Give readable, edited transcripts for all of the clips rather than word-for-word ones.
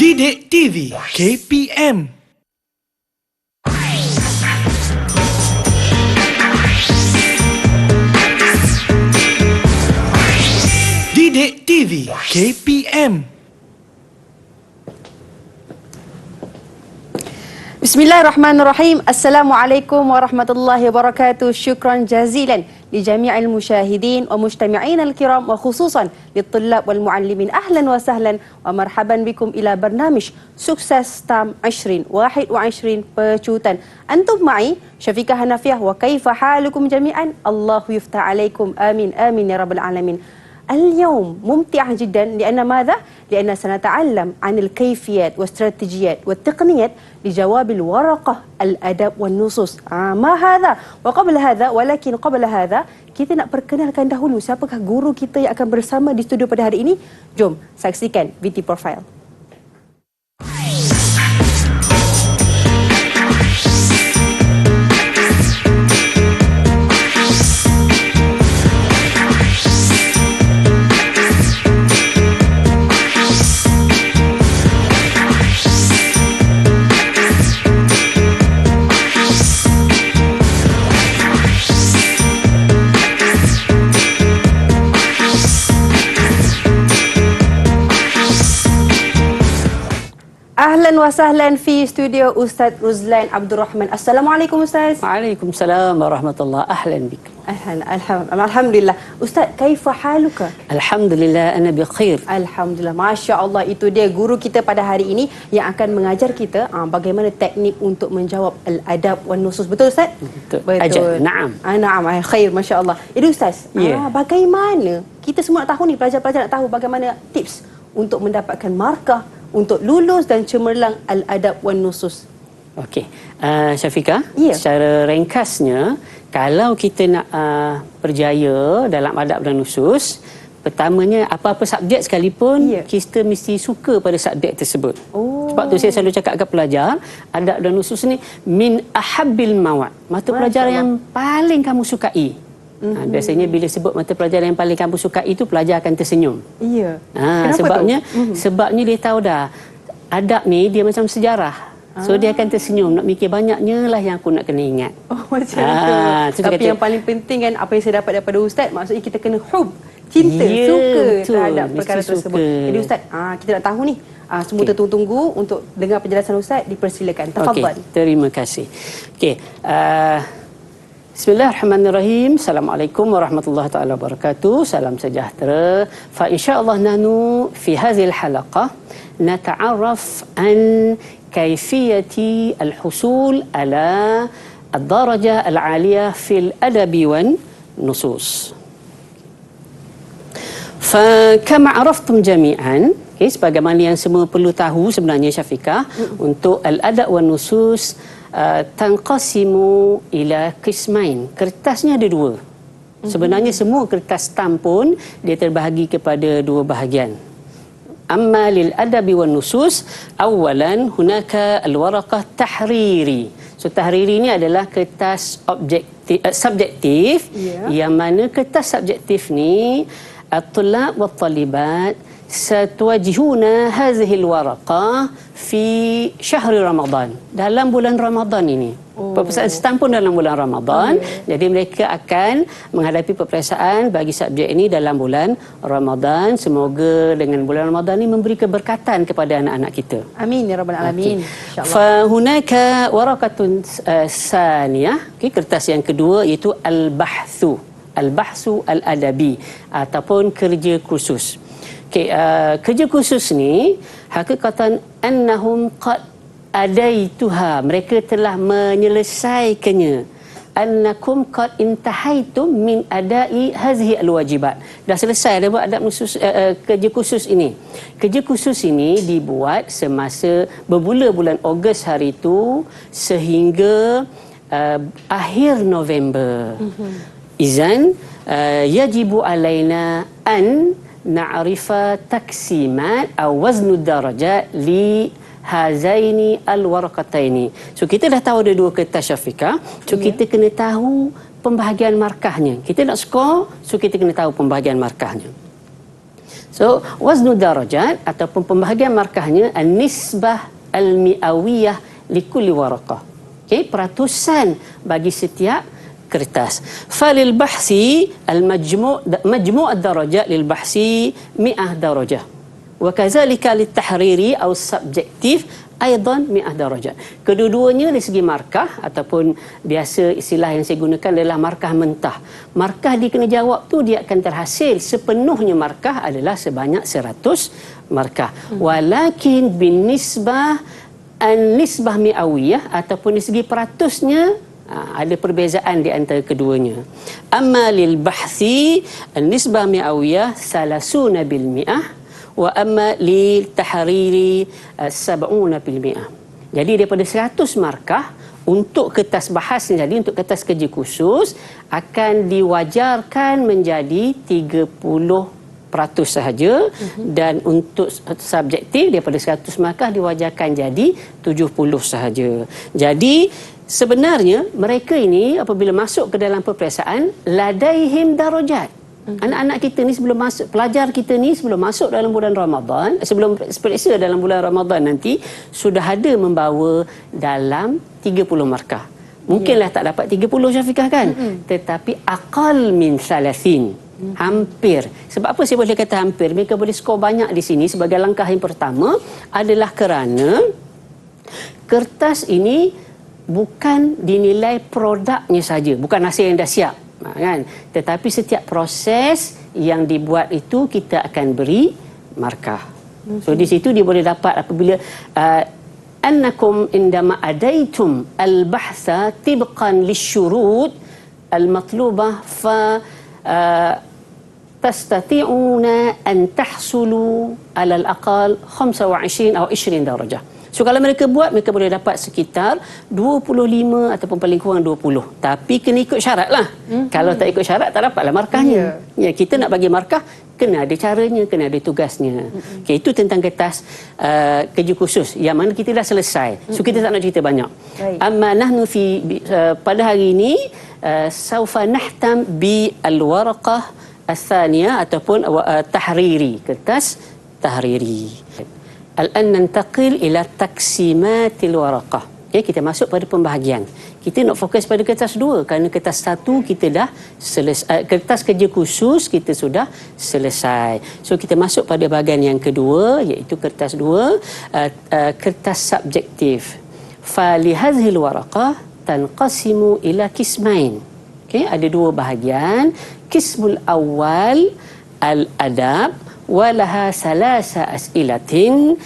Didik TV KPM. Didik TV KPM. Bismillahirrahmanirrahim. Assalamualaikum warahmatullahi wabarakatuh. Syukran jazilan لجميع المشاهدين ومجتمعين الكرام وخصوصا للطلاب والمعلمين. أهلا وسهلا ومرحبا بكم إلى برنامج سكسس تام 2021 pecutan. أنتم معي شفيقة هنافية وكيف حالكم جميعا؟ الله يفتح عليكم آمين آمين يا رب العالمين. اليوم ممتع جدا لأن ماذا؟ لأن سنتعلم عن الكيفيات والاستراتيجيات والتقنيات لجواب الورقة الأدب والنصوص. ما هذا؟ وقبل هذا ولكن قبل هذا kita nak perkenalkan dahulu siapakah guru kita yang akan bersama di studio pada hari ini. Jom saksikan VT Profile. Ahlan wa sahlan fi studio Ustaz Ruzlan Abdul Rahman. Assalamualaikum Ustaz. Waalaikumsalam warahmatullahi. Ahlan bik. Alhamdulillah. Ustaz, kaifa haluka? Alhamdulillah ana bi khair. Alhamdulillah. Masya-Allah, itu dia guru kita pada hari ini yang akan mengajar kita bagaimana teknik untuk menjawab al-adab wan nusus. Betul Ustaz? Betul. Betul. Naam. Naam, khair masya-Allah. Itu Ustaz, bagaimana kita semua nak tahu ni, pelajar-pelajar nak tahu bagaimana tips untuk mendapatkan markah untuk lulus dan cemerlang al-adab wan nusus. Okey. Syafiqah, Ya. secara ringkasnya, kalau kita nak berjaya dalam adab dan nusus, pertamanya apa-apa subjek sekalipun, Ya. kita mesti suka pada subjek tersebut. Oh. Sebab tu saya selalu cakap ke pelajar, adab dan nusus ni min ahabbil mawad. Mata pelajaran yang paling kamu sukai. Biasanya bila sebut mata pelajaran yang paling kamu sukai itu, pelajar akan tersenyum. Iya. Sebabnya dia tahu dah adab ni dia macam sejarah. So dia akan tersenyum, nak mikir banyaknya lah yang aku nak kena ingat. Oh, macam tu. Tapi yang paling penting kan, apa yang saya dapat daripada Ustaz, maksudnya kita kena cinta, suka terhadap perkara tersebut. Jadi Ustaz, kita nak tahu ni, semua tertunggu-tunggu untuk dengar penjelasan Ustaz, dipersilakan. Tafadhal. Terima kasih. Okey. Bismillahirrahmanirrahim. Assalamualaikum warahmatullahi taala wabarakatuh. Salam sejahtera. Fa insyaallah nahnu fi hadhihi al-halaqah nata'arraf an kayfiyati al-husul ala ad-darajah al-'aliyah fil adabi wan nusus. Fa kama 'araftum jami'an, sebagaimana yang semua perlu tahu sebenarnya Syafiqah, untuk al-adab wan nusus tanqasimu ila qismain. Kertasnya ada dua. Sebenarnya semua kertas stam pun dia terbahagi kepada dua bahagian. Amma lil adabi wan nusus, awalan hunaka al-waraqah tahriri. So tahriri ni adalah kertas subjektif, yang mana kertas subjektif ni at-tullab wat talibat satwajihuna hadhihi al-waraqah fi syahri Ramadan, dalam bulan Ramadan ini. Peperiksaan stam pun dalam bulan Ramadan. Jadi mereka akan menghadapi peperiksaan bagi subjek ini dalam bulan Ramadan. Semoga dengan bulan Ramadan ini memberi keberkatan kepada anak-anak kita. Amin ya rabbal alamin. Insyaallah. Fa hunaka waraqatun saniyah, kertas yang kedua iaitu al-bahthu al-adabi ataupun kerja khusus. Kerja khusus ni hakikatan annahum qad adaituha, mereka telah menyelesaikannya. Annakum qad intahaitum min adai hazihi alwajibat, dah selesai dah buat adab khusus, kerja khusus ini. Kerja khusus ini dibuat semasa bermula bulan Ogos hari itu sehingga akhir November. Izan yajibu alaina an na'rifa taksimat atau waznu darajat li hazaini alwaraqataini. So kita dah tahu ada dua kertas Syafiqah. So kita kena tahu pembahagian markahnya. Kita nak skor, so kita kena tahu pembahagian markahnya. So, waznu darajat ataupun pembahagian markahnya an-nisbah al-mi'awiyah likulli waraqah. Okey, peratusan bagi setiap kertas. Falil bahsi majmu' ad-darajat lil bahsi 100 darajah. Wa kadzalika lit tahriri atau subjektif aidan 100 darajat. Kedua-duanya dari segi markah ataupun biasa istilah yang saya gunakan adalah markah mentah. Markah di kena jawab tu dia akan terhasil sepenuhnya markah adalah sebanyak 100 markah. Walakin bin nisbah an-nisbah mi'awiyah ataupun dari segi peratusnya ada perbezaan di antara keduanya. Amma lil bahthi an-nisbah mi'awiyah 30 bil mi'ah wa amma lil tahriri 70 bil mi'ah. Jadi daripada 100 markah untuk kertas bahas ni, jadi untuk kertas kerja khusus akan diwajarkan menjadi 30% sahaja dan untuk subjektif daripada 100 markah diwajarkan jadi 70 sahaja. Jadi sebenarnya mereka ini apabila masuk ke dalam peperiksaan ladaihim darajat. Anak-anak kita ni sebelum masuk, pelajar kita ni sebelum masuk dalam bulan Ramadan, sebelum periksa dalam bulan Ramadan nanti sudah ada membawa dalam 30 markah. Mungkinlah tak dapat 30 Syafiqah kan, tetapi aqal min 30. Hampir. Sebab apa saya boleh kata hampir? Mereka boleh skor banyak di sini sebagai langkah yang pertama adalah kerana kertas ini bukan dinilai produknya saja, bukan hasil yang dah siap, kan? Tetapi setiap proses yang dibuat itu kita akan beri markah. So di situ dia boleh dapat apabila annakum indama adaitum al-bahtha tibqan lisyurut al-matlubah fa tastati'una an tahsulu ala al-aqal 25 atau 20 darajah. So kalau mereka buat, mereka boleh dapat sekitar 25 ataupun paling kurang 20. Tapi kena ikut syarat lah. Kalau tak ikut syarat, tak dapatlah markahnya. Ya, kita nak bagi markah, kena ada caranya, kena ada tugasnya. Okay, itu tentang kertas kerja khusus yang mana kita dah selesai. So kita tak nak cerita banyak. Amma nahnu pada hari ini saufa nahtam bi al-waraqah al-thaniyah ataupun tahriri, kertas tahriri. Al-an nantaqil ila taksimatil waraqah. Okay, kita masuk pada pembahagian. Kita nak fokus pada kertas 2 kerana kertas 1 kita dah selesai, kertas kerja khusus kita sudah selesai. So kita masuk pada bahagian yang kedua iaitu kertas 2, kertas subjektif. Fa li hadhihi al-waraqah tanqasimu ila qismain. Okay, ada 2 bahagian. Qismul awal al-adab walaha salasa as'ilatin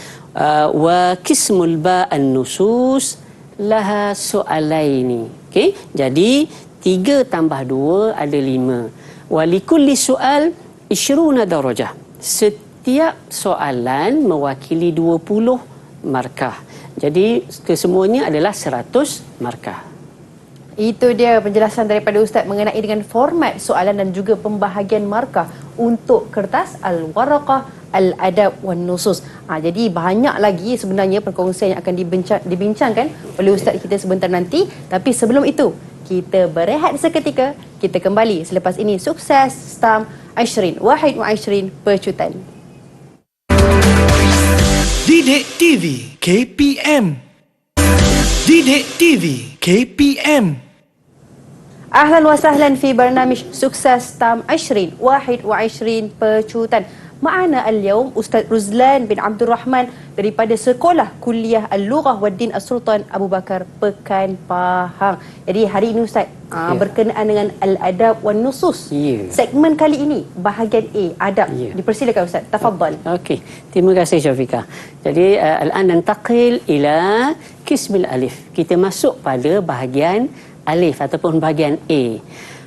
wa qismul an-nusus laha so'alaini. Okey, jadi 3 tambah 2 ada 5. Wa likulli so'al 20 darajah. Setiap soalan mewakili 20 markah. Jadi kesemuanya adalah 100 markah. Itu dia penjelasan daripada Ustaz mengenai dengan format soalan dan juga pembahagian markah untuk kertas al-waraqah al-adab wan nusus. Jadi banyak lagi sebenarnya perkongsian yang akan dibincangkan oleh Ustaz kita sebentar nanti. Tapi sebelum itu, kita berehat seketika. Kita kembali selepas ini. Sukses STAM 2021 Pecutan. Didik TV KPM. Didik TV KPM. Ahlan wa sahlan fi barnamij Sukses STAM 2021 Pecutan. Ma'ana al-yawm Ustaz Ruzlan bin Abdul Rahman daripada Sekolah Kuliah Al-Lughah wa Din As-Sultan Abu Bakar Pekan Pahang. Jadi hari ini Ustaz berkenaan dengan al-adab wan nusus. Segmen kali ini bahagian A, adab. Dipersilakan Ustaz, tafadhal. Okey, terima kasih Syafiqah. Jadi al-an nantaqil ila qismil alif. Kita masuk pada bahagian alif ataupun bahagian A.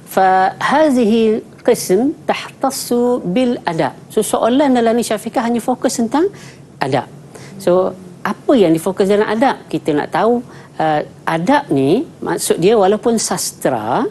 Fa hadhihi qism tahtassu bil adab. So soalan dalam ni Syafiqah hanya fokus tentang adab. So apa yang difokus dalam adab? Kita nak tahu adab ni maksud dia walaupun sastra,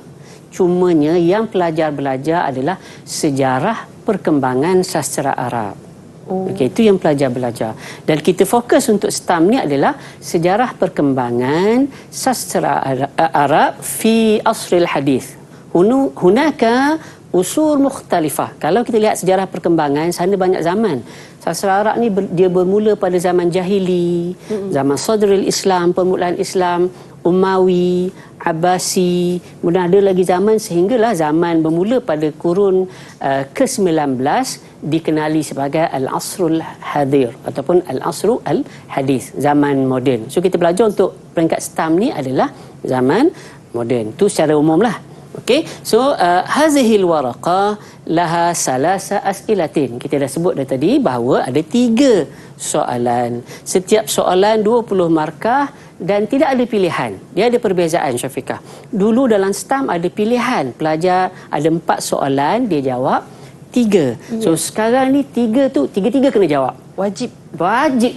cumanya yang pelajar belajar adalah sejarah perkembangan sastra Arab. Okey, itu yang pelajar belajar. Dan kita fokus untuk STAM ni adalah sejarah perkembangan sastra Arab fi asril hadis. Hunaka Usur mukhtalifah. Kalau kita lihat sejarah perkembangan, sana banyak zaman. Sastra Arab ni dia bermula pada zaman jahili, zaman Sadrul Islam, permulaan Islam, Umawi, Abbasi, kemudian ada lagi zaman sehinggalah zaman bermula pada kurun ke-19 dikenali sebagai Al-Asrul Hadir ataupun Al-Asru Al-Hadis, zaman moden. So kita belajar untuk peringkat stam ni adalah zaman moden. Tu secara umum lah. Okey, so hazihil waraqah laha salasa as'ilatin. Kita dah sebut dah tadi bahawa ada 3 soalan. Setiap soalan 20 markah dan tidak ada pilihan. Dia ada perbezaan, Syafiqah. Dulu dalam stam ada pilihan. Pelajar ada 4 soalan, dia jawab 3. So sekarang ni 3 tu, 3-3 kena jawab. Wajib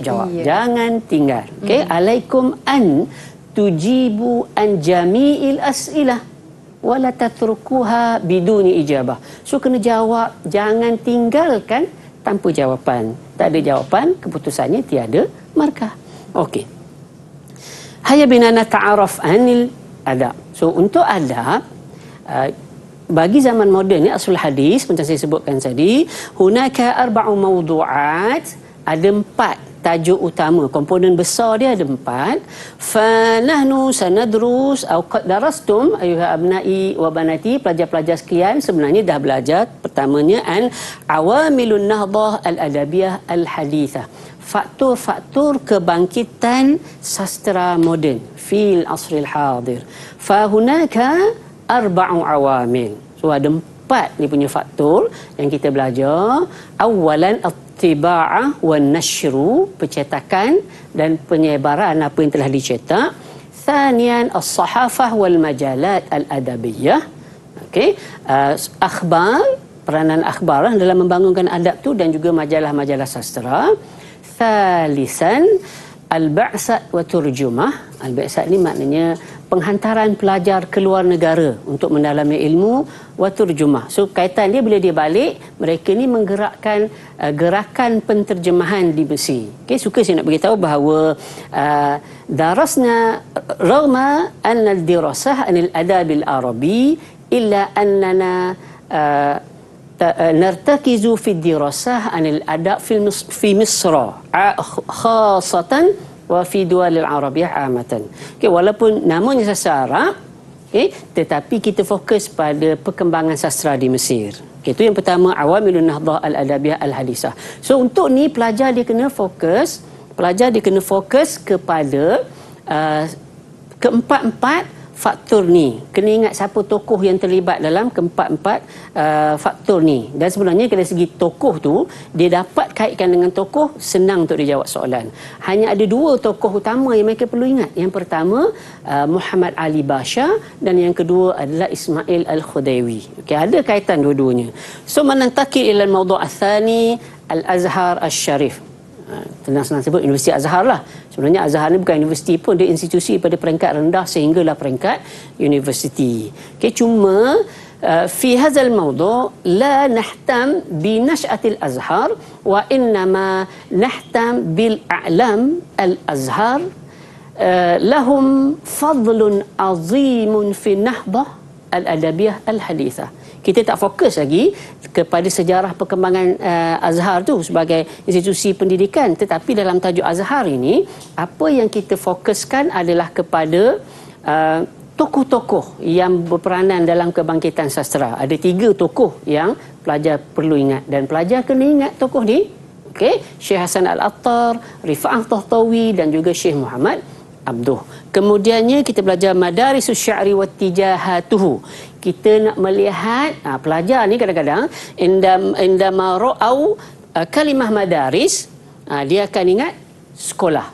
jawab. Jangan tinggal. Okey, alaikum an tujibu an jami'il as'ilah wala tatrukuha biduni ijabah. So kena jawab, jangan tinggalkan tanpa jawapan. Tak ada jawapan, keputusannya tiada markah. Okey. Hayya bina nata'araf anil adab. So untuk adab, bagi zaman moden ni asul hadis macam saya sebutkan tadi, hunaka 4 mawdu'at, ada 4 tajuk utama, komponen besar dia ada 4. Fa nahnu sanadrus atau qad darastum ayuha abnai wa banati, pelajar-pelajar sekalian sebenarnya dah belajar pertamanya an awamilun nahdah al-adabiyah al-hadithah, faktor-faktor kebangkitan sastra moden fil asril hadir. Fa hunaka 4 awamil. So ada 4 ni punya faktor yang kita belajar. Awalan tiba'ah wa nashru, percetakan dan penyebaran apa yang telah dicetak. Thanian as-sahafah wal majalat al-adabiyah. Okey, akhbar, peranan akhbar dalam membangunkan adab tu dan juga majalah-majalah sastra. Thalisan al-ba'sat wa turjumah. Al-ba'sat ni maknanya penghantaran pelajar ke luar negara untuk mendalami ilmu, wa turjumah. So kaitan dia bila dia balik, mereka ni menggerakkan gerakan penterjemahan di Mesir. Okey, suka saya nak beritahu bahawa darasna ragma anna al-dirasah anil adabil arabi illa annana nartakizu fi dirasah anil adab fi Misra khasatan wa fi duwalil arabiyyah amatan. Okey, walaupun namanya sastra Arab, okey, tetapi kita fokus pada perkembangan sastra di Mesir. Okey, itu yang pertama, awamilun nahdah al-adabiyah al-hadisah. So untuk ni pelajar dia kena fokus kepada keempat-empat faktor ni. Kena ingat siapa tokoh yang terlibat dalam keempat-empat faktor ni. Dan sebenarnya dari segi tokoh tu, dia dapat kaitkan dengan tokoh, senang untuk dia jawab soalan. Hanya ada 2 tokoh utama yang mereka perlu ingat. Yang pertama, Muhammad Ali Basha, dan yang kedua adalah Ismail Al-Khudairi. Okey, ada kaitan dua-duanya. So manantaqil ila al-mawdu' ats-tsani Al-Azhar Asy-Syarif. Senang-senang sebut Universiti Azhar lah. Sebenarnya Azhar ni bukan universiti pun, dia institusi pada peringkat rendah sehinggalah peringkat universiti. Okay, cuma fi hadzal mawdu' la nahtam bi nash'atil Azhar wa innama nahtam bil a'lam al-Azhar lahum fadlun azimun fi nahdah al-adabiyah al-hadithah. Kita tak fokus lagi kepada sejarah perkembangan Azhar tu sebagai institusi pendidikan, tetapi dalam tajuk Azhar ini apa yang kita fokuskan adalah kepada tokoh-tokoh yang berperanan dalam kebangkitan sastra. Ada 3 tokoh yang pelajar perlu ingat, dan pelajar kena ingat tokoh ni. Okey, Syekh Hasan Al-Attar, Rifa'ah Tahtawi dan juga Syekh Muhammad Abduh. Kemudiannya kita belajar Madarisus Sya'ri wa Tijahatuhu. Kita nak melihat pelajar ni kadang-kadang indama ra'au kalimah madaris, dia akan ingat sekolah.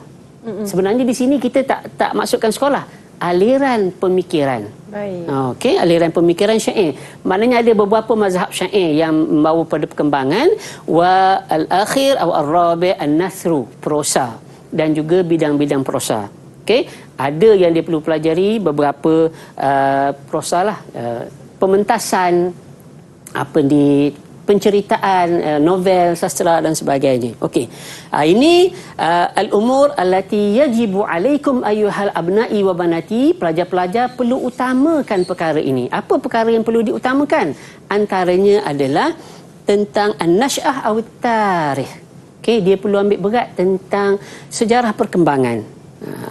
Sebenarnya di sini kita tak masukkan sekolah, aliran pemikiran. Baik. Okey, aliran pemikiran syair. Maknanya ada beberapa mazhab syair yang membawa pada perkembangan. Wa al-akhir atau ar-rabi' an-nathru, prosa, dan juga bidang-bidang prosa. Okey, ada yang dia perlu pelajari beberapa prosa lah, pementasan, apa di penceritaan, novel, sastra dan sebagainya. Okey. Ini al-umur allati yajibu alaikum ayyuhal abna'i wa banati. Pelajar-pelajar perlu utamakan perkara ini. Apa perkara yang perlu diutamakan? Antaranya adalah tentang an-nash'ah aw tarikh. Okey, dia perlu ambil berat tentang sejarah perkembangan.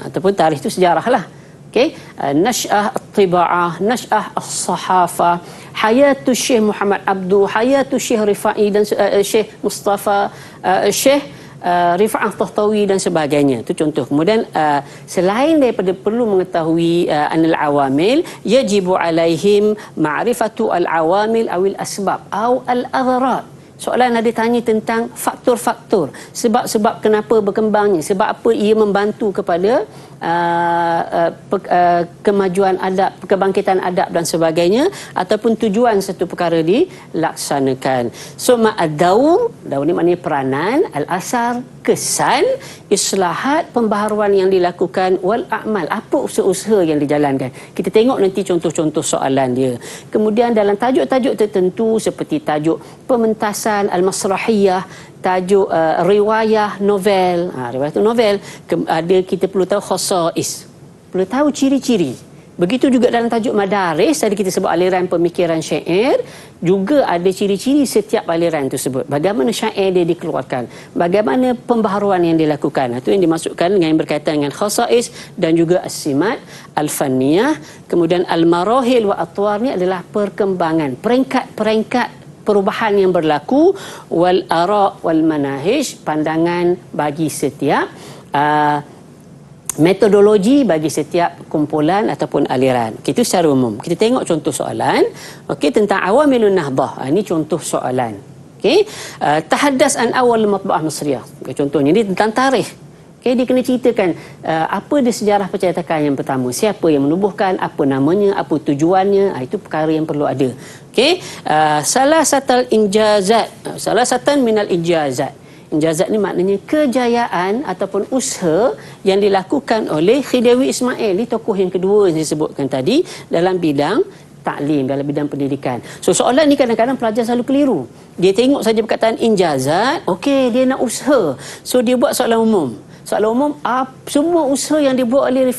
Ataupun tarikh itu sejarah lah. Okey, nash'ah at-tiba'ah, nash'ah as-sahafah, hayatu Syekh Muhammad Abdu, hayatu Syekh Rifai dan Syekh Mustafa, Syekh Rifa'ah Tahtawi dan sebagainya. Itu contoh. Kemudian selain daripada perlu mengetahui anil awamil, yajibu alaihim ma'rifatu al-awamil awil asbab aw al-agharat. Soalan ada tanya tentang faktor-faktor, sebab-sebab kenapa berkembangnya, sebab apa ia membantu kepada kemajuan adab, kebangkitan adab dan sebagainya, ataupun tujuan satu perkara dilaksanakan. So ma'ad-daur, daur ni maknanya peranan, al-asar, kesan, islahat, pembaharuan yang dilakukan, wal a'mal, apa usaha-usaha yang dijalankan. Kita tengok nanti contoh-contoh soalan dia. Kemudian dalam tajuk-tajuk tertentu seperti tajuk pementasan al-masrahiyah, tajuk riwayah novel, riwayah tu novel, ada kita perlu tahu khasais, perlu tahu ciri-ciri. Begitu juga dalam tajuk madaris, tadi kita sebut aliran pemikiran syair, juga ada ciri-ciri setiap aliran tersebut. Bagaimana syair dia dikeluarkan, bagaimana pembaharuan yang dilakukan. Itu yang dimasukkan dengan yang berkaitan dengan khasais dan juga as-simat al-fanniyah. Kemudian al-marahil wa atwar ni adalah perkembangan, peringkat-peringkat perubahan yang berlaku, wal ara' wal manahij, pandangan bagi setiap metodologi bagi setiap kumpulan ataupun aliran. Itu secara umum. Kita tengok contoh soalan. Okey, tentang awamilun nahdah. Ini contoh soalan. Okey, tahaddas an awal matba'ah Masriyah. Contohnya ini tentang tarikh. Okey, dia kena ceritakan apa dia sejarah percetakan yang pertama, siapa yang menubuhkan, apa namanya, apa tujuannya. Itu perkara yang perlu ada. Okey, salah satan minal injazat. Injazat ni maknanya kejayaan ataupun usaha yang dilakukan oleh Khidawi Ismail. Ini tokoh yang kedua yang saya sebutkan tadi dalam bidang taklim, dalam bidang pendidikan. So soalan ni kadang-kadang pelajar selalu keliru. Dia tengok saja perkataan injazat, okey, dia nak usaha. So dia buat soalan umum. Soalan umum, semua usaha yang dibuat oleh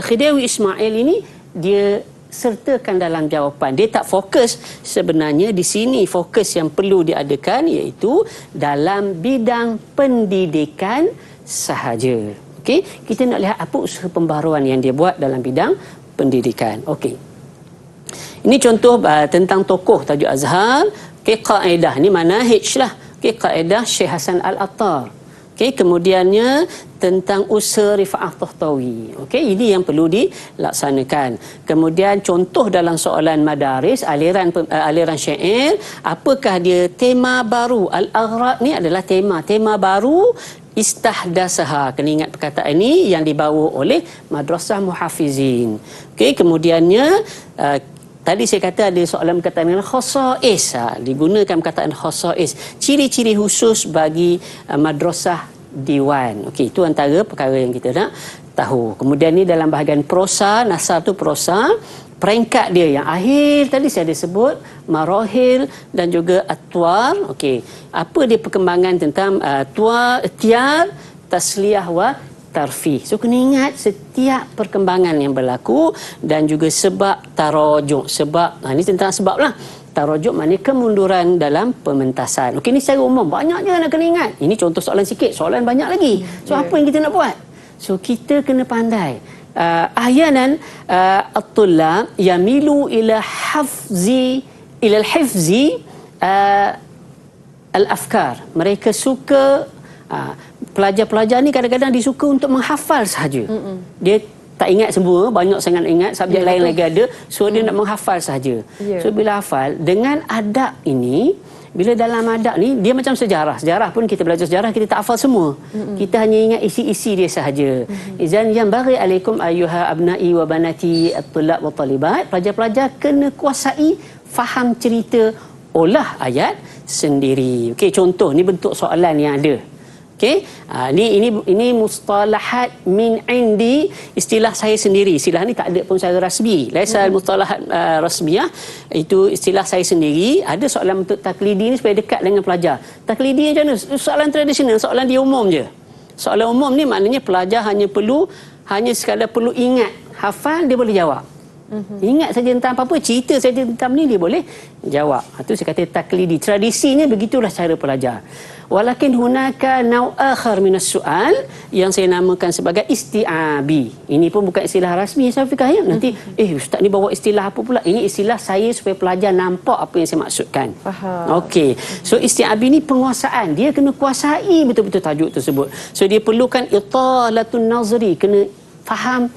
Khidawi Ismail ini dia sertakan dalam jawapan. Dia tak fokus. Sebenarnya di sini fokus yang perlu diadakan iaitu dalam bidang pendidikan sahaja. Okey, kita nak lihat apa usaha pembaharuan yang dia buat dalam bidang pendidikan. Okey, ini contoh tentang tokoh tajuk Azhar. Okey, kaedah ni manahij lah. Okey, kaedah Syekh Hasan Al-Attar. Okey, kemudiannya tentang usaha Rifa'ah Tahtawi. Okey, ini yang perlu dilaksanakan. Kemudian contoh dalam soalan madaris, aliran syair, apakah dia tema baru? Al-aghrad ni adalah tema baru istahdasaha. Kena ingat perkataan ini yang dibawa oleh Madrasah Muhafizin. Okey, kemudiannya tadi saya kata ada soalan berkaitan dengan khasais. Digunakan perkataan khasais, ciri-ciri khusus bagi madrasah diwan. Okey, itu antara perkara yang kita nak tahu. Kemudian ni dalam bahagian prosa, nasar tu prosa, peringkat dia yang akhir tadi saya ada sebut, marahil dan juga atwar. Okey, apa dia perkembangan tentang tiar, tasliyah wa tarfih. So kena ingat setiap perkembangan yang berlaku dan juga sebab tarajuk. Sebab ini tentang sebab lah. Tarajuk maknanya kemunduran dalam pementasan. Okey, ini secara umum banyaknya nak kena ingat. Ini contoh soalan sikit, soalan banyak lagi. So apa yang kita nak buat? So kita kena pandai. Ahyanan at-tullab yamilu ila al-hifzi al-afkar. Mereka suka pelajar-pelajar ni kadang-kadang disuka untuk menghafal sahaja. Dia tak ingat semua, banyak sangat ingat, subjek lain lagi ada, so dia nak menghafal sahaja. So bila hafal dengan adab ini, bila dalam adab ni dia macam sejarah pun kita belajar sejarah, kita tak hafal semua. Kita hanya ingat isi-isi dia sahaja. Izan yang bagi alaikum ayyuha abna'i wa banati at-tullab wa talibat, pelajar-pelajar kena kuasai faham cerita olah ayat sendiri. Okey, contoh ni bentuk soalan yang ada. Okey, ini mustalahat min indi, istilah saya sendiri. Istilah ni tak ada pun secara rasmi. Laisa mustalahat rasmiyah, itu istilah saya sendiri. Ada soalan untuk taklidi ni supaya dekat dengan pelajar. Taklidi macam mana? Soalan tradisional, soalan dia umum je. Soalan umum ni maknanya pelajar hanya sekadar perlu ingat, hafal dia boleh jawab. Ingat saja tentang apa-apa, cerita saja tentang ni dia boleh jawab. Itu saya kata taklidi. Tradisinya begitulah cara pelajar. Walakin hunaka nau' akhar minas soal yang saya namakan sebagai isti'abi. Ini pun bukan istilah rasmi Syafiqah ya. Nanti ustaz ni bawa istilah apa pula? Ini istilah saya supaya pelajar nampak apa yang saya maksudkan. Faham. Okey. So isti'abi ni penguasaan. Dia kena kuasai betul-betul tajuk tersebut. So dia perlukan italatun nazri, kena faham,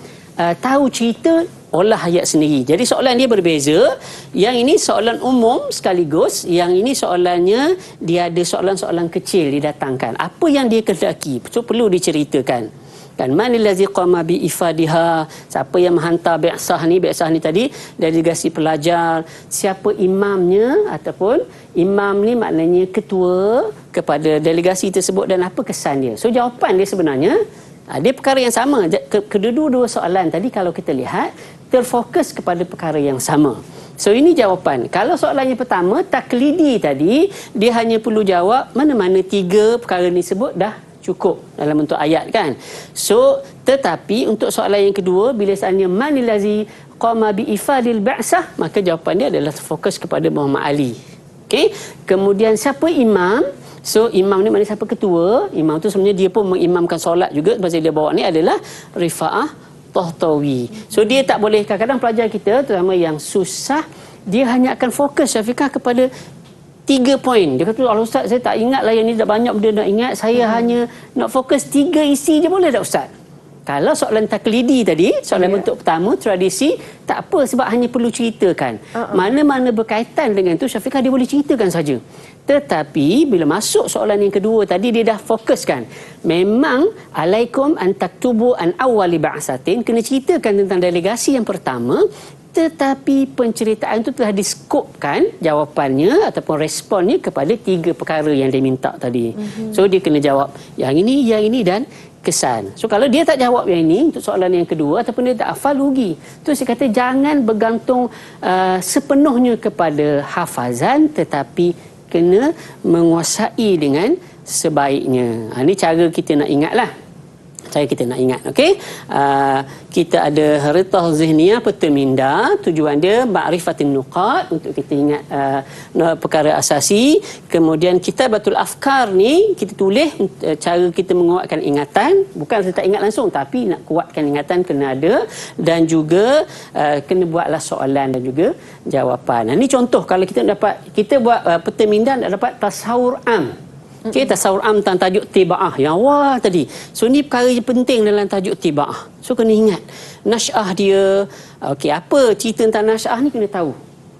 tahu cerita, olah ayat sendiri. Jadi soalan dia berbeza. Yang ini soalan umum sekaligus. Yang ini soalannya dia ada soalan-soalan kecil didatangkan. Apa yang dia kendaki? So perlu diceritakan. Kan manil ladzi qama bi ifadiha, siapa yang menghantar bi'sah ni tadi delegasi pelajar, siapa imamnya, ataupun imam ni maknanya ketua kepada delegasi tersebut dan apa kesan dia. So jawapan dia sebenarnya dia perkara yang sama. Kedua-dua soalan tadi kalau kita lihat terfokus kepada perkara yang sama. So ini jawapan. Kalau soalan yang pertama taklidi tadi, dia hanya perlu jawab mana-mana 3 perkara ni sebut dah cukup dalam bentuk ayat kan. So tetapi untuk soalan yang kedua, bila seandainya manil ladzi qama bi ifadil ba'sah, maka jawapan dia adalah fokus kepada Muhammad Ali. Okey. Kemudian siapa imam? So imam ni maknanya siapa ketua? Imam tu sebenarnya dia pun mengimamkan solat juga. Pasal dia bawa ni adalah Rifa'ah Tahtawi. So dia tak boleh, kadang-kadang pelajar kita terutama yang susah, dia hanya akan fokus Syafiqah kepada 3 poin. Dia kata, Allah Ustaz, saya tak ingat lah yang ni, dah banyak benda nak ingat, saya hanya nak fokus 3 isi je, boleh tak Ustaz? Kalau soalan taklidi tadi, soalan bentuk pertama, tradisi, tak apa sebab hanya perlu ceritakan. Mana-mana berkaitan dengan tu, Syafiqah dia boleh ceritakan saja. Tetapi bila masuk soalan yang kedua tadi, dia dah fokuskan. Memang alaikum an taktubu an awwali ba'satin, kena ceritakan tentang delegasi yang pertama, tetapi penceritaan itu telah diskopkan jawapannya ataupun responnya kepada 3 perkara yang dia minta tadi. So dia kena jawab yang ini dan kesan. So kalau dia tak jawab yang ini untuk soalan yang kedua ataupun dia tak hafal, rugi. Tu saya kata jangan bergantung sepenuhnya kepada hafazan, tetapi kena menguasai dengan sebaiknya. Ini cara kita nak ingatlah. Cara kita nak ingat, okey? Kita ada haritah zihniyah, peta minda. Tujuan dia ma'rifatin nuqat, untuk kita ingat perkara asasi. Kemudian kitabatul afkar ni kita tulis cara kita menguatkan ingatan. Bukan kita tak ingat langsung, tapi nak kuatkan ingatan kena ada. Dan juga kena buatlah soalan dan juga jawapan. Ini contoh kalau kita buat peta minda, nak dapat tasawur am. Okay, tasawur am tentang tajuk tiba'ah yang awal tadi. So ni perkara yang penting dalam tajuk tiba'ah. So kena ingat nasy'ah dia. Okey, apa cerita tentang nasy'ah ni kena tahu.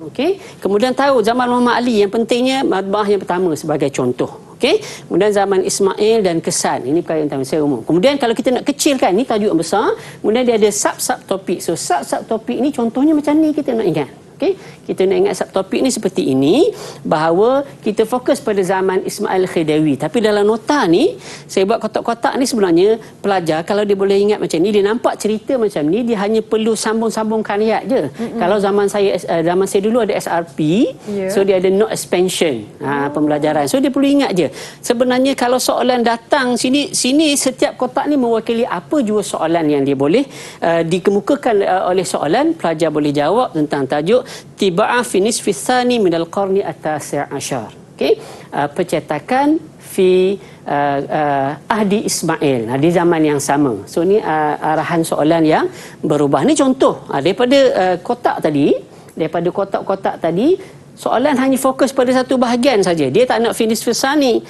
Okey, kemudian tahu zaman Muhammad Ali yang pentingnya matba'ah yang pertama sebagai contoh. Okey, kemudian zaman Ismail dan kesan. Ini perkara yang tahu saya umum. Kemudian kalau kita nak kecilkan, ni tajuk yang besar, kemudian dia ada sub-sub topik. So sub-sub topik ni contohnya macam ni kita nak ingat. Okay? Kita nak ingat subtopik ni seperti ini, bahawa kita fokus pada zaman Ismail Khidawi. Tapi dalam nota ni, saya buat kotak-kotak ni sebenarnya pelajar kalau dia boleh ingat macam ni, dia nampak cerita macam ni, dia hanya perlu sambung-sambungkan ayat je. Kalau zaman saya dulu ada SRP, so dia ada note expansion pembelajaran. So dia perlu ingat je. Sebenarnya kalau soalan datang sini setiap kotak ni mewakili apa jua soalan yang dia boleh dikemukakan oleh soalan, pelajar boleh jawab tentang tajuk Tiba'ah fi nisfi tsani minal qarni at-tasi' asyar. Okey, percetakan fi ahdi Ismail, di zaman yang sama. So ni arahan soalan yang berubah. Ni contoh daripada kotak-kotak tadi, soalan hanya fokus pada satu bahagian saja. Dia tak nak fi nisfi tsani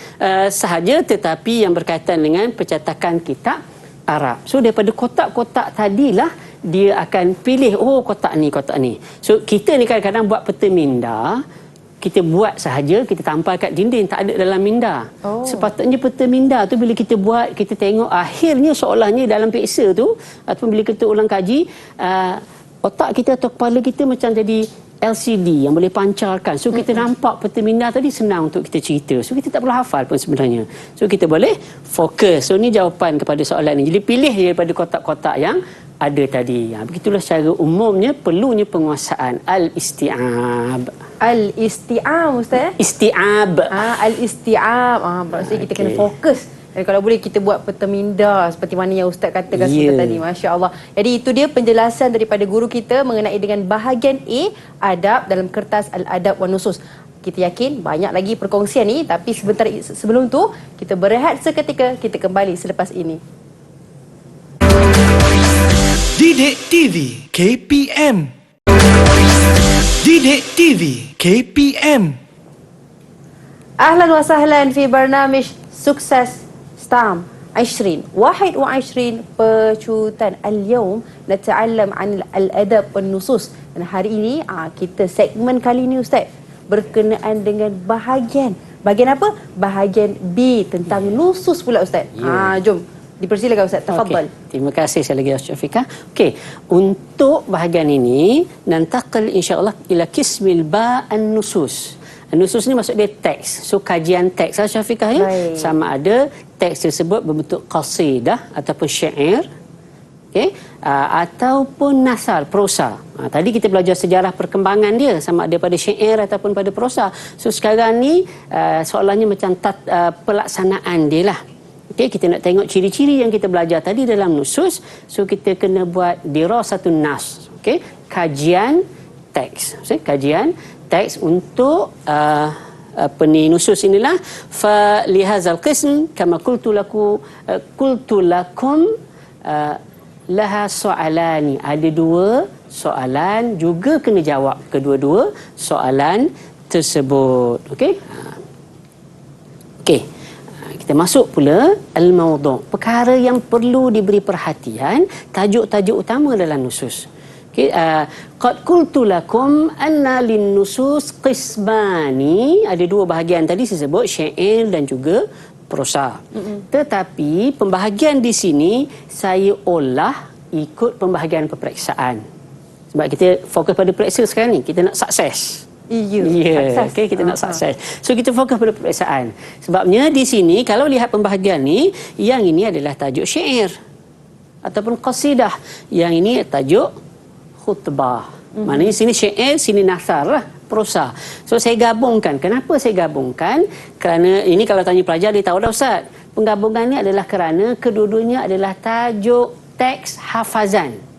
sahaja, tetapi yang berkaitan dengan percetakan kitab Arab. So daripada kotak-kotak tadilah dia akan pilih, kotak ni. So kita ni kadang-kadang buat peta minda, kita buat sahaja, kita tampal kat dinding, tak ada dalam minda. Sepatutnya peta minda tu bila kita buat, kita tengok akhirnya soalannya dalam peksa tu, ataupun bila kita ulang kaji, otak kita atau kepala kita macam jadi LCD yang boleh pancarkan. So kita nampak peta minda tadi senang untuk kita cerita. So kita tak perlu hafal pun sebenarnya. So kita boleh fokus. So ni jawapan kepada soalan ni. Jadi pilih daripada kotak-kotak yang ada tadi. Begitulah secara umumnya perlunya penguasaan al-isti'ab. Al-isti'ab, Ustaz? Isti'ab. Al-isti'ab. Maksudnya kita kena fokus. Dan kalau boleh kita buat peta minda seperti mana yang Ustaz katakan sebentar tadi. Masya Allah. Jadi itu dia penjelasan daripada guru kita mengenai dengan bahagian A, adab dalam kertas Al-Adab wa Nusus. Kita yakin banyak lagi perkongsian ni, tapi sebentar sebelum tu kita berehat seketika, kita kembali selepas ini. Didik TV KPM. Didik TV KPM. Ahlan wa sahlan fi barnamij Sukses STAM 2021 pecutan. Al-yawm nata'allam an al-adab wan nusus. Dan hari ini kita segmen kali ni Ustaz berkenaan dengan bahagian apa? Bahagian B tentang nusus pula Ustaz. Jom dipersilakan Ustaz, tafadhal. Terima kasih sekali lagi Ustaz Fika. Okey, untuk bahagian ini nantaqil insya-Allah ila qismil ba an-nusus. Nusus ni maksud dia teks. So kajian teks Syafiqah ya. Sama ada teks tersebut berbentuk qasidah ataupun syair. Okey, ataupun nasar, prosa. Tadi kita belajar sejarah perkembangan dia sama ada pada syair ataupun pada prosa. So sekarang ni soalannya macam pelaksanaan dia lah. Okey, kita nak tengok ciri-ciri yang kita belajar tadi dalam nusus. So kita kena buat dirasatun nas. Okey, kajian teks. Kajian teks untuk nusus inilah fa lihazal qism kama qultu lakum laha soalani. Ada dua soalan juga kena jawab kedua-dua soalan tersebut. Okey. Okey. Kita masuk pula al-mawdu', perkara yang perlu diberi perhatian, tajuk-tajuk utama dalam nusus. Okay, qad qultu lakum anna lin-nusus qismani. Ada dua bahagian tadi saya sebut, syair dan juga prosa. Tetapi pembahagian di sini saya olah ikut pembahagian peperiksaan. Sebab kita fokus pada periksa sekarang ni, kita nak sukses. Ya, okay, kita nak sukses. So kita fokus pada peperiksaan. Sebabnya di sini kalau lihat pembahagian ni, yang ini adalah tajuk syair ataupun qasidah. Yang ini tajuk khutbah. Maknanya sini syair, sini nasar lah, prosa. So saya gabungkan. Kenapa saya gabungkan? Kerana ini kalau tanya pelajar dia tahu dah Ustaz. Penggabungan ni adalah kerana kedua-duanya adalah tajuk teks hafazan.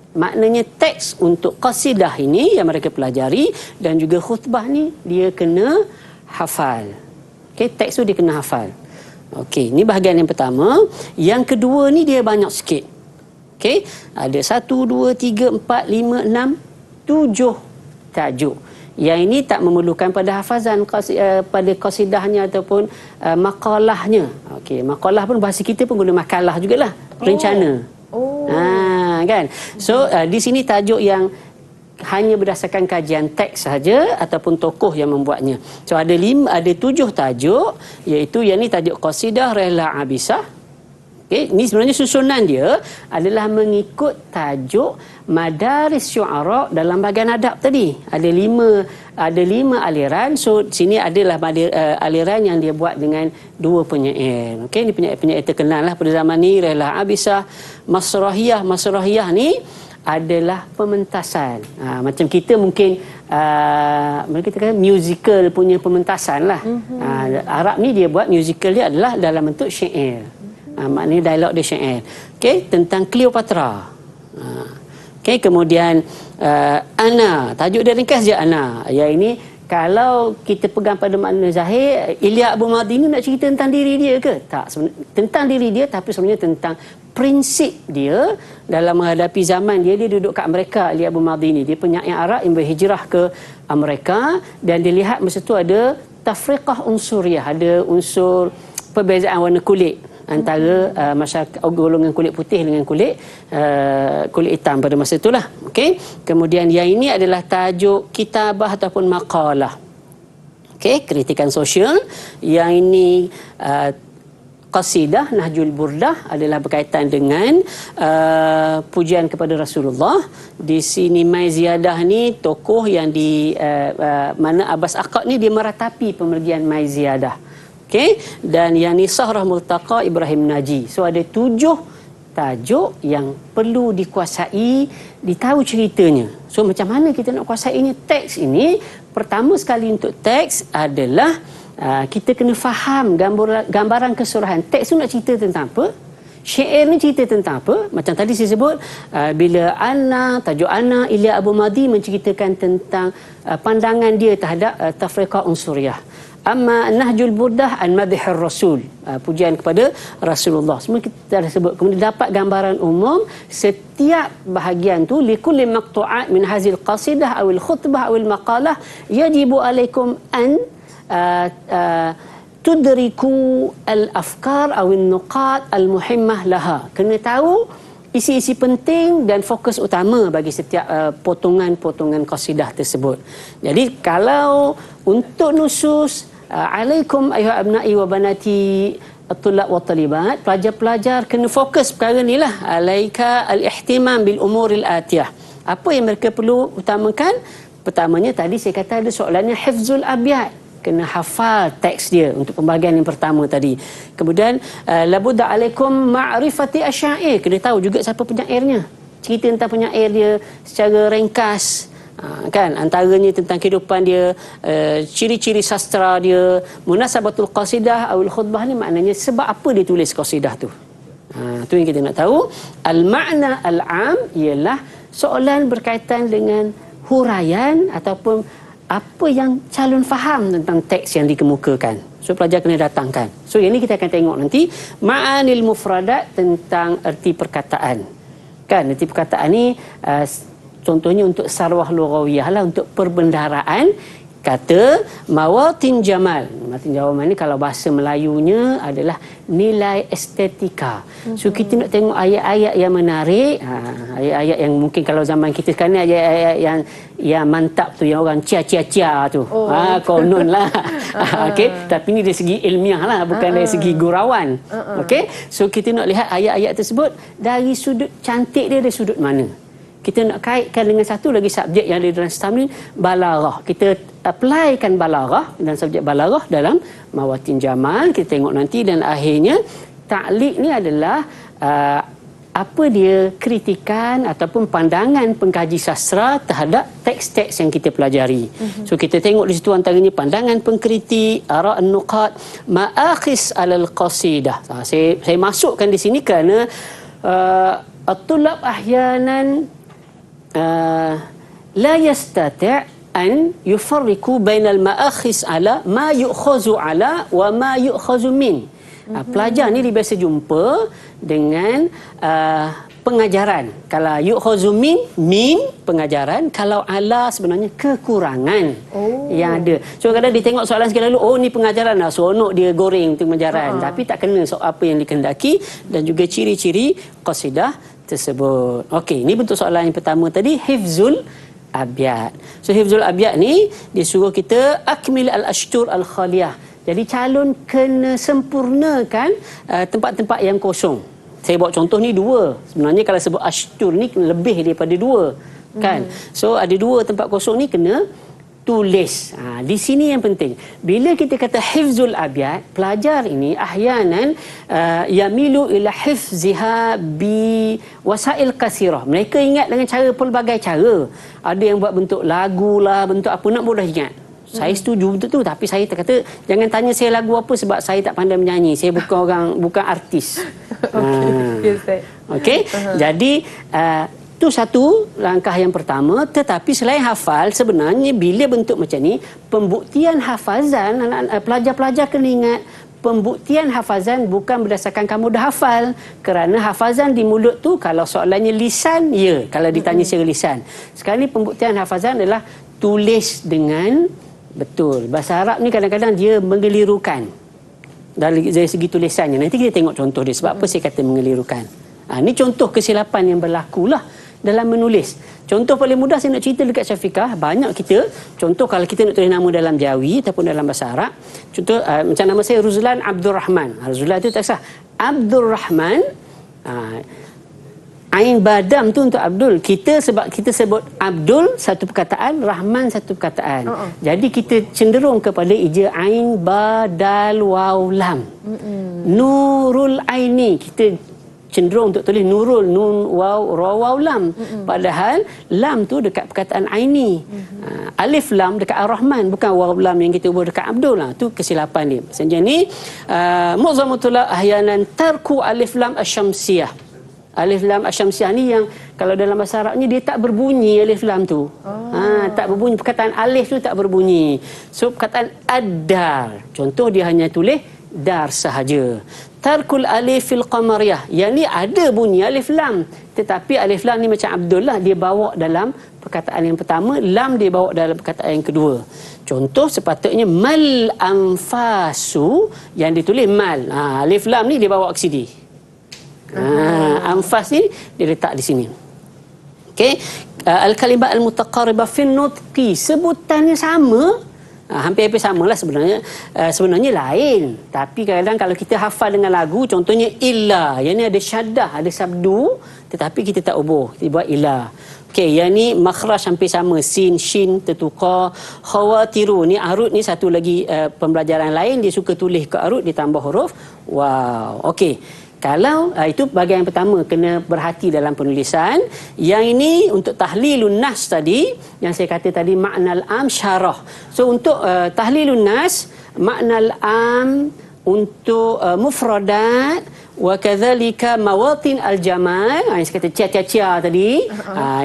Maknanya teks untuk qasidah ini yang mereka pelajari dan juga khutbah ni dia kena hafal. Okey, teks tu dia kena hafal. Okey, ini bahagian yang pertama. Yang kedua ni dia banyak sikit. Okey, ada 1, 2, 3, 4, 5, 6, 7 tajuk. Yang ini tak memerlukan pada hafazan pada qasidahnya ataupun makalahnya. Okey, makalah pun bahasa kita pun guna makalah jugalah, rencana. Kan? So di sini tajuk yang hanya berdasarkan kajian teks sahaja ataupun tokoh yang membuatnya. So ada 7 tajuk, iaitu yang ni tajuk qasidah Rihlah Abisah. Okay, ini sebenarnya susunan dia adalah mengikut tajuk Madaris Syu'ara dalam bahagian adab tadi. Ada lima aliran. So sini adalah aliran yang dia buat dengan dua penyair. Okey, ini penyair terkenal lah pada zaman ni, Rihlah Abisah, Masrahiyah. Masrahiyah ni adalah pementasan. Macam kita mungkin mereka kata musical punya pementasan lah. Arab ni dia buat musical dia adalah dalam bentuk syair. Maknanya dialog dia syair. Okey, tentang Cleopatra. Okey, kemudian Ana, tajuk dia ringkas je Ana. Yang ini kalau kita pegang pada makna zahir, Ilya Abu Madhi ni nak cerita tentang diri dia ke? Tak, tentang diri dia, tapi sebenarnya tentang prinsip dia dalam menghadapi zaman dia duduk kat Amerika. Ilya Abu Madhi ni dia penyair Arab yang berhijrah ke Amerika, dan dilihat masa tu ada tafriqah unsuriyah, ada unsur perbezaan warna kulit antara masyarakat golongan kulit putih dengan kulit hitam pada masa itulah. Okey. Kemudian yang ini adalah tajuk kitabah ataupun maqalah. Okey, kritikan sosial. Yang ini qasidah Nahjul Burdah adalah berkaitan dengan pujian kepada Rasulullah. Di sini Mai Ziyadah ni tokoh yang di mana Abbas Aqad ni dia meratapi pemergian Mai Ziyadah. Okey, dan yang ni Sahrah Multaqa Ibrahim Naji. So ada 7 tajuk yang perlu dikuasai, ditahu ceritanya. So macam mana kita nak kuasainya teks ini? Pertama sekali untuk teks adalah kita kena faham gambaran keseluruhan. Teks tu nak cerita tentang apa? Syair ni cerita tentang apa? Macam tadi saya sebut, bila tajuk Ana Ilya Abu Madi menceritakan tentang pandangan dia terhadap tafriqah unsuriyah. Amma Nahjul Burdah an Madhir Rasul, pujian kepada Rasulullah. Semua kita dah sebut. Kemudian dapat gambaran umum setiap bahagian tu likulli maqtu'at min hazil qasidah awil khutbah awil maqalah yajibu alaikum an tudriku al-afkar awil nuqat al-muhimmah laha. Kena tahu isi-isi penting dan fokus utama bagi setiap potongan-potongan qasidah tersebut. Jadi kalau untuk nusus alaikum ayuha abna'i wa banati at-tullab wa talibat, pelajar-pelajar kena fokus perkara ni lah. Alaika al-ihtimam bil umuril atiyah. Apa yang mereka perlu utamakan? Pertamanya tadi saya kata ada soalannya hifzul abyad. Kena hafal teks dia untuk pembahagian yang pertama tadi. Kemudian labudda alaikum ma'rifati asyair. Kena tahu juga siapa penyairnya. Cerita tentang penyair dia secara ringkas. Kan, antaranya tentang kehidupan dia, ciri-ciri sastra dia, munasabatul qasidah awil khutbah ni maknanya sebab apa dia tulis qasidah tu. Tu yang kita nak tahu. Al-ma'na al-am ialah soalan berkaitan dengan huraian ataupun apa yang calon faham tentang teks yang dikemukakan. So pelajar kena datangkan. So yang ni kita akan tengok nanti ma'anil mufradat tentang erti perkataan. Kan, erti perkataan ni contohnya untuk sarwah lughawiyah lah, untuk perbendaharaan. Kata mawatin jamal. Mawatin jamal ni kalau bahasa Melayunya adalah nilai estetika. So kita nak tengok ayat-ayat yang menarik, ayat-ayat yang mungkin kalau zaman kita sekarang ni ayat-ayat yang mantap tu, yang orang cia-cia-cia tu. Konon lah. Okey, tapi ni dari segi ilmiah lah, bukan dari segi gurauan. Okey, so kita nak lihat ayat-ayat tersebut dari sudut cantik dia, dari sudut mana. Kita nak kaitkan dengan satu lagi subjek yang ada dalam tamrin, balaghah. Kita applykan balaghah dan subjek balaghah dalam mawatin jamal. Kita tengok nanti, dan akhirnya ta'liq ni adalah apa dia kritikan ataupun pandangan pengkaji sastra terhadap teks-teks yang kita pelajari. So kita tengok di situ antaranya pandangan pengkritik, ara' an-nuqat, ma'akhis alal qasidah. Saya masukkan di sini kerana at-tullab ahyanan la yastati' an yufarriqu bainal ma'akhis ala ma yu'khazu ala wa ma yu'khazu min. Pelajar ni dia biasa jumpa dengan pengajaran. Kalau yu'khazu min pengajaran, kalau ala sebenarnya kekurangan yang ada. So kadang dia tengok soalan sekali lalu, ni pengajaran lah, seronok dia goreng untuk pengajaran, tapi tak kena apa yang dikehendaki dan juga ciri-ciri qasidah tersebut. Okey, ini bentuk soalan yang pertama tadi, hifzul abyad. So hifzul abyad ni dia suruh kita akmil al-ashtur al-khaliyah. Jadi calon kena sempurnakan tempat-tempat yang kosong. Saya buat contoh ni 2. Sebenarnya kalau sebut ashtur ni lebih daripada 2. Kan? So ada 2 tempat kosong ni kena tulis. Di sini yang penting. Bila kita kata hifzul abyad, pelajar ini ahyanan yamilu ila hifziha bi wasail kasirah. Mereka ingat dengan cara pelbagai cara. Ada yang buat bentuk lagu lah, bentuk apa nak boleh ingat. Saya setuju bentuk tu, tapi saya kata jangan tanya saya lagu apa sebab saya tak pandai menyanyi. Saya bukan artis. Okey. Jadi itu satu langkah yang pertama. Tetapi selain hafal, sebenarnya bila bentuk macam ni, pembuktian hafazan, pelajar-pelajar kena ingat, pembuktian hafazan bukan berdasarkan kamu dah hafal. Kerana hafazan di mulut tu, kalau soalannya lisan, ya. Kalau ditanya secara lisan. Sekarang ni pembuktian hafazan adalah tulis dengan betul. Bahasa Arab ni kadang-kadang dia mengelirukan dari segi tulisannya. Nanti kita tengok contoh dia. Sebab apa saya kata mengelirukan. Ini contoh kesilapan yang berlaku lah dalam menulis. Contoh paling mudah saya nak cerita dekat Syafiqah, banyak kita, contoh kalau kita nak tulis nama dalam Jawi ataupun dalam bahasa Arab, contoh macam nama saya Ruzlan Abdul Rahman. Ruzlan tu tak sah. Abdul Rahman, Ain badam tu untuk Abdul. Sebab kita sebut Abdul satu perkataan, Rahman satu perkataan. Jadi kita cenderung kepada ija ain badal waw lam. Nurul aini kita cenderung untuk tulis nurul, nun waw ra waw lam. Padahal lam tu dekat perkataan aini. Alif lam dekat Ar-Rahman, bukan waw lam yang kita ubah dekat Abdul lah. Tu kesilapan dia. Maksudnya ni mu'zamutullah ahyanan tarku alif lam asyamsiyah. Alif lam asyamsiyah ni yang kalau dalam bahasa Arabnya dia tak berbunyi alif lam tu. Tak berbunyi, perkataan alif tu tak berbunyi. So perkataan ad-dar, contoh dia hanya tulis dar sahaja. Tarkul alif fil qamariyah, yang ni ada bunyi alif lam, tetapi alif lam ni macam Abdul lah, dia bawa dalam perkataan yang pertama, lam dia bawa dalam perkataan yang kedua. Contoh sepatutnya mal anfasu, yang ditulis mal, alif lam ni dia bawa ke sini. Anfas ni dia letak di sini. Okey, al-kalimat al-mutaqarribah fi nutqi, sebutannya sama, hampir-hampir samalah sebenarnya. Sebenarnya lain, tapi kadang-kadang kalau kita hafal dengan lagu, contohnya illa, yang ni ada syaddah, ada sabdu, tetapi kita tak ubah, kita buat illa. Okey, yang ni makhraj hampir sama, sin, shin tertukar. Khawatiru ni arut ni satu lagi pembelajaran lain, dia suka tulis ke arut ditambah huruf wow. Okey, kalau itu bahagian yang pertama, kena berhati dalam penulisan. Yang ini untuk tahlilun nas tadi, yang saya kata tadi maknal am syarah. So untuk tahlilun nas, maknal am untuk mufradat wa kadzalika mawatin al-jamal, saya kata cia-cia tadi.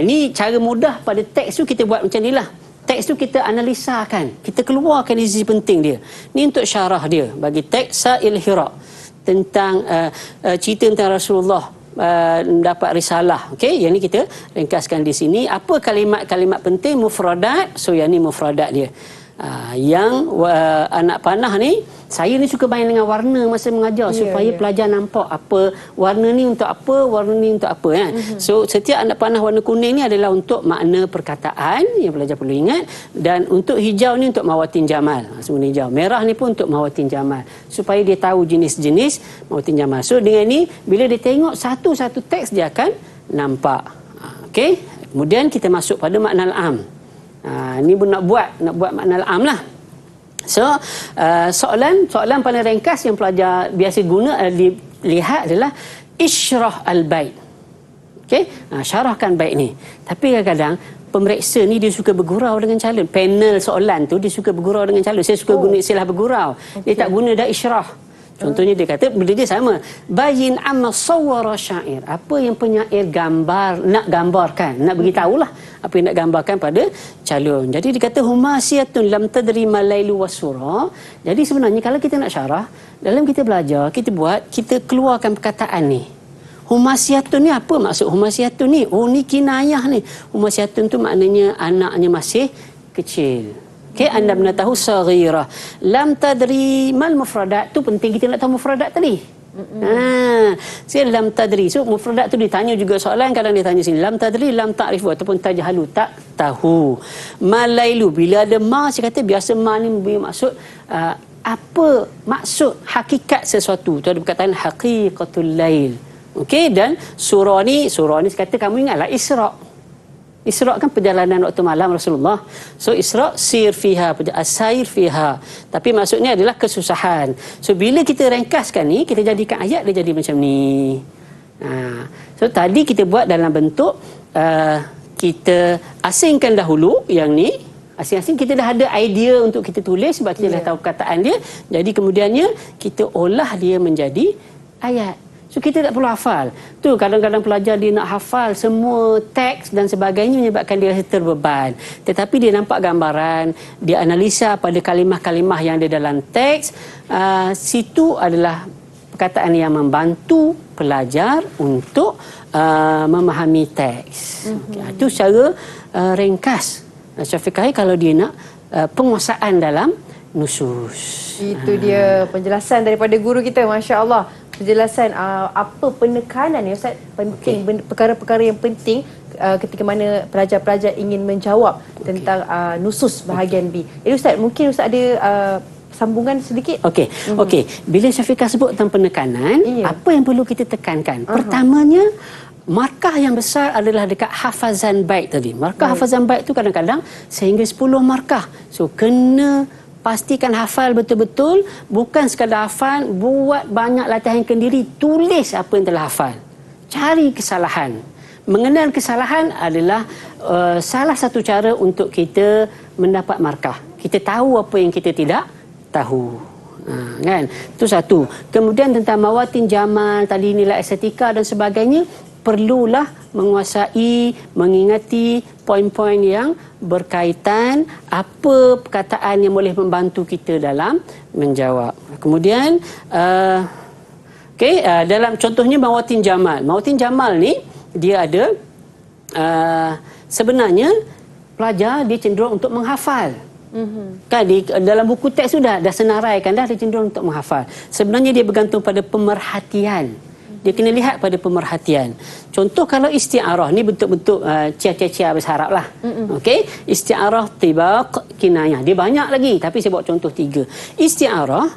Ini cara mudah pada teks tu kita buat macam inilah. Teks tu kita analisakan, kita keluarkan isi penting dia. Ni untuk syarah dia bagi teks Sa'il Hira, tentang cerita tentang Rasulullah dapat risalah. Okey, yang ni kita ringkaskan di sini. Apa kalimat-kalimat penting mufradat? So yang ni mufradat dia. Yang anak panah ni, saya ni suka main dengan warna masa mengajar supaya pelajar nampak apa warna ni untuk apa, warna ni untuk apa kan. So setiap anak panah warna kuning ni adalah untuk makna perkataan yang pelajar perlu ingat, dan untuk hijau ni untuk mawatin jamal, semua hijau. Merah ni pun untuk mawatin jamal, supaya dia tahu jenis-jenis mawatin jamal. So dengan ni bila dia tengok satu-satu teks dia akan nampak. Okey, kemudian kita masuk pada makna al-am. Ni pun nak buat makna al-am lah. So soalan paling ringkas yang pelajar biasa guna lihat adalah isyrah al-bait. Okey, syarahkan bait ni. Tapi kadang-kadang pemeriksa ni dia suka bergurau dengan calon. Panel soalan tu dia suka bergurau dengan calon. Saya suka guna istilah bergurau. Dia tak guna dah isyrah. Contohnya dia kata benda dia sama. Bayin amma sawwara syair. Apa yang penyair nak gambarkan, nak beritahulah apa yang nak gambarkan pada calon. Jadi dia kata humasiyatun lam tadri malailu wasura. Jadi sebenarnya kalau kita nak syarah, dalam kita belajar, kita keluarkan perkataan ni. Humasiyatun ni apa maksud humasiyatun ni? Oh ni kinayah ni. Humasiyatun tu maknanya anaknya masih kecil. Okey, anda benar tahu saghirah. Lam tadri mal mufradat, tu penting kita nak tahu mufradat tadi. Saya lam tadri. So mufradat tu ditanya juga soalan, kadang dia tanya sini lam tadri lam ta'rifu ataupun tajhalu, tak tahu. Malailu, bila ada ma, saya kata biasa ma ni bermaksud apa maksud hakikat sesuatu. Tu ada perkataan haqiqatul lail. Okey, dan surah ni saya kata kamu ingatlah Isra'. Isra' kan perjalanan waktu malam Rasulullah. So Isra' sir fiha, asair fiha. Tapi maksudnya adalah kesusahan. So bila kita ringkaskan ni, kita jadikan ayat dia jadi macam ni. So tadi kita buat dalam bentuk kita asingkan dahulu yang ni. Asing-asing kita dah ada idea untuk kita tulis sebab kita dah tahu perkataan dia. Jadi kemudiannya kita olah dia menjadi ayat. So kita tak perlu hafal. Tu kadang-kadang pelajar dia nak hafal semua teks dan sebagainya, menyebabkan dia rasa terbeban. Tetapi dia nampak gambaran, dia analisa pada kalimah-kalimah yang ada dalam teks. Situ adalah perkataan yang membantu pelajar untuk memahami teks. Itu secara ringkas. Syafiqah kalau dia nak penguasaan dalam nusus. Itu dia penjelasan daripada guru kita, masya-Allah. Penjelasan apa penekanan ya Ustaz, penting perkara-perkara yang penting ketika mana pelajar-pelajar ingin menjawab tentang nusus bahagian B. Jadi Ustaz, mungkin Ustaz ada sambungan sedikit? Okey. Okey. Bila Syafiqah sebut tentang penekanan, apa yang perlu kita tekankan? Pertamanya, markah yang besar adalah dekat hafazan bait tadi. Markah hafazan bait tu kadang-kadang sehingga 10 markah. So kena pastikan hafal betul-betul, bukan sekadar hafal, buat banyak latihan kendiri, tulis apa yang telah hafal. Cari kesalahan. Mengenal kesalahan adalah salah satu cara untuk kita mendapat markah. Kita tahu apa yang kita tidak tahu. Kan? Itu satu. Kemudian tentang mawatin jamal, tadi nilai estetika dan sebagainya, perlulah menguasai, mengingati poin-poin yang berkaitan, apa perkataan yang boleh membantu kita dalam menjawab. Kemudian dalam contohnya mawatin jamal. Mawatin jamal ni dia ada sebenarnya pelajar dia cenderung untuk menghafal. Kan dalam buku teks sudah senaraikan dah, dia cenderung untuk menghafal. Sebenarnya dia bergantung pada pemerhatian. Dia kena lihat pada pemerhatian. Contoh kalau isti'arah ni bentuk-bentuk cia-cia bahasa Arab lah. Okey, isti'arah, tibaq, kinayah. Dia banyak lagi tapi saya bawa contoh 3. Isti'arah,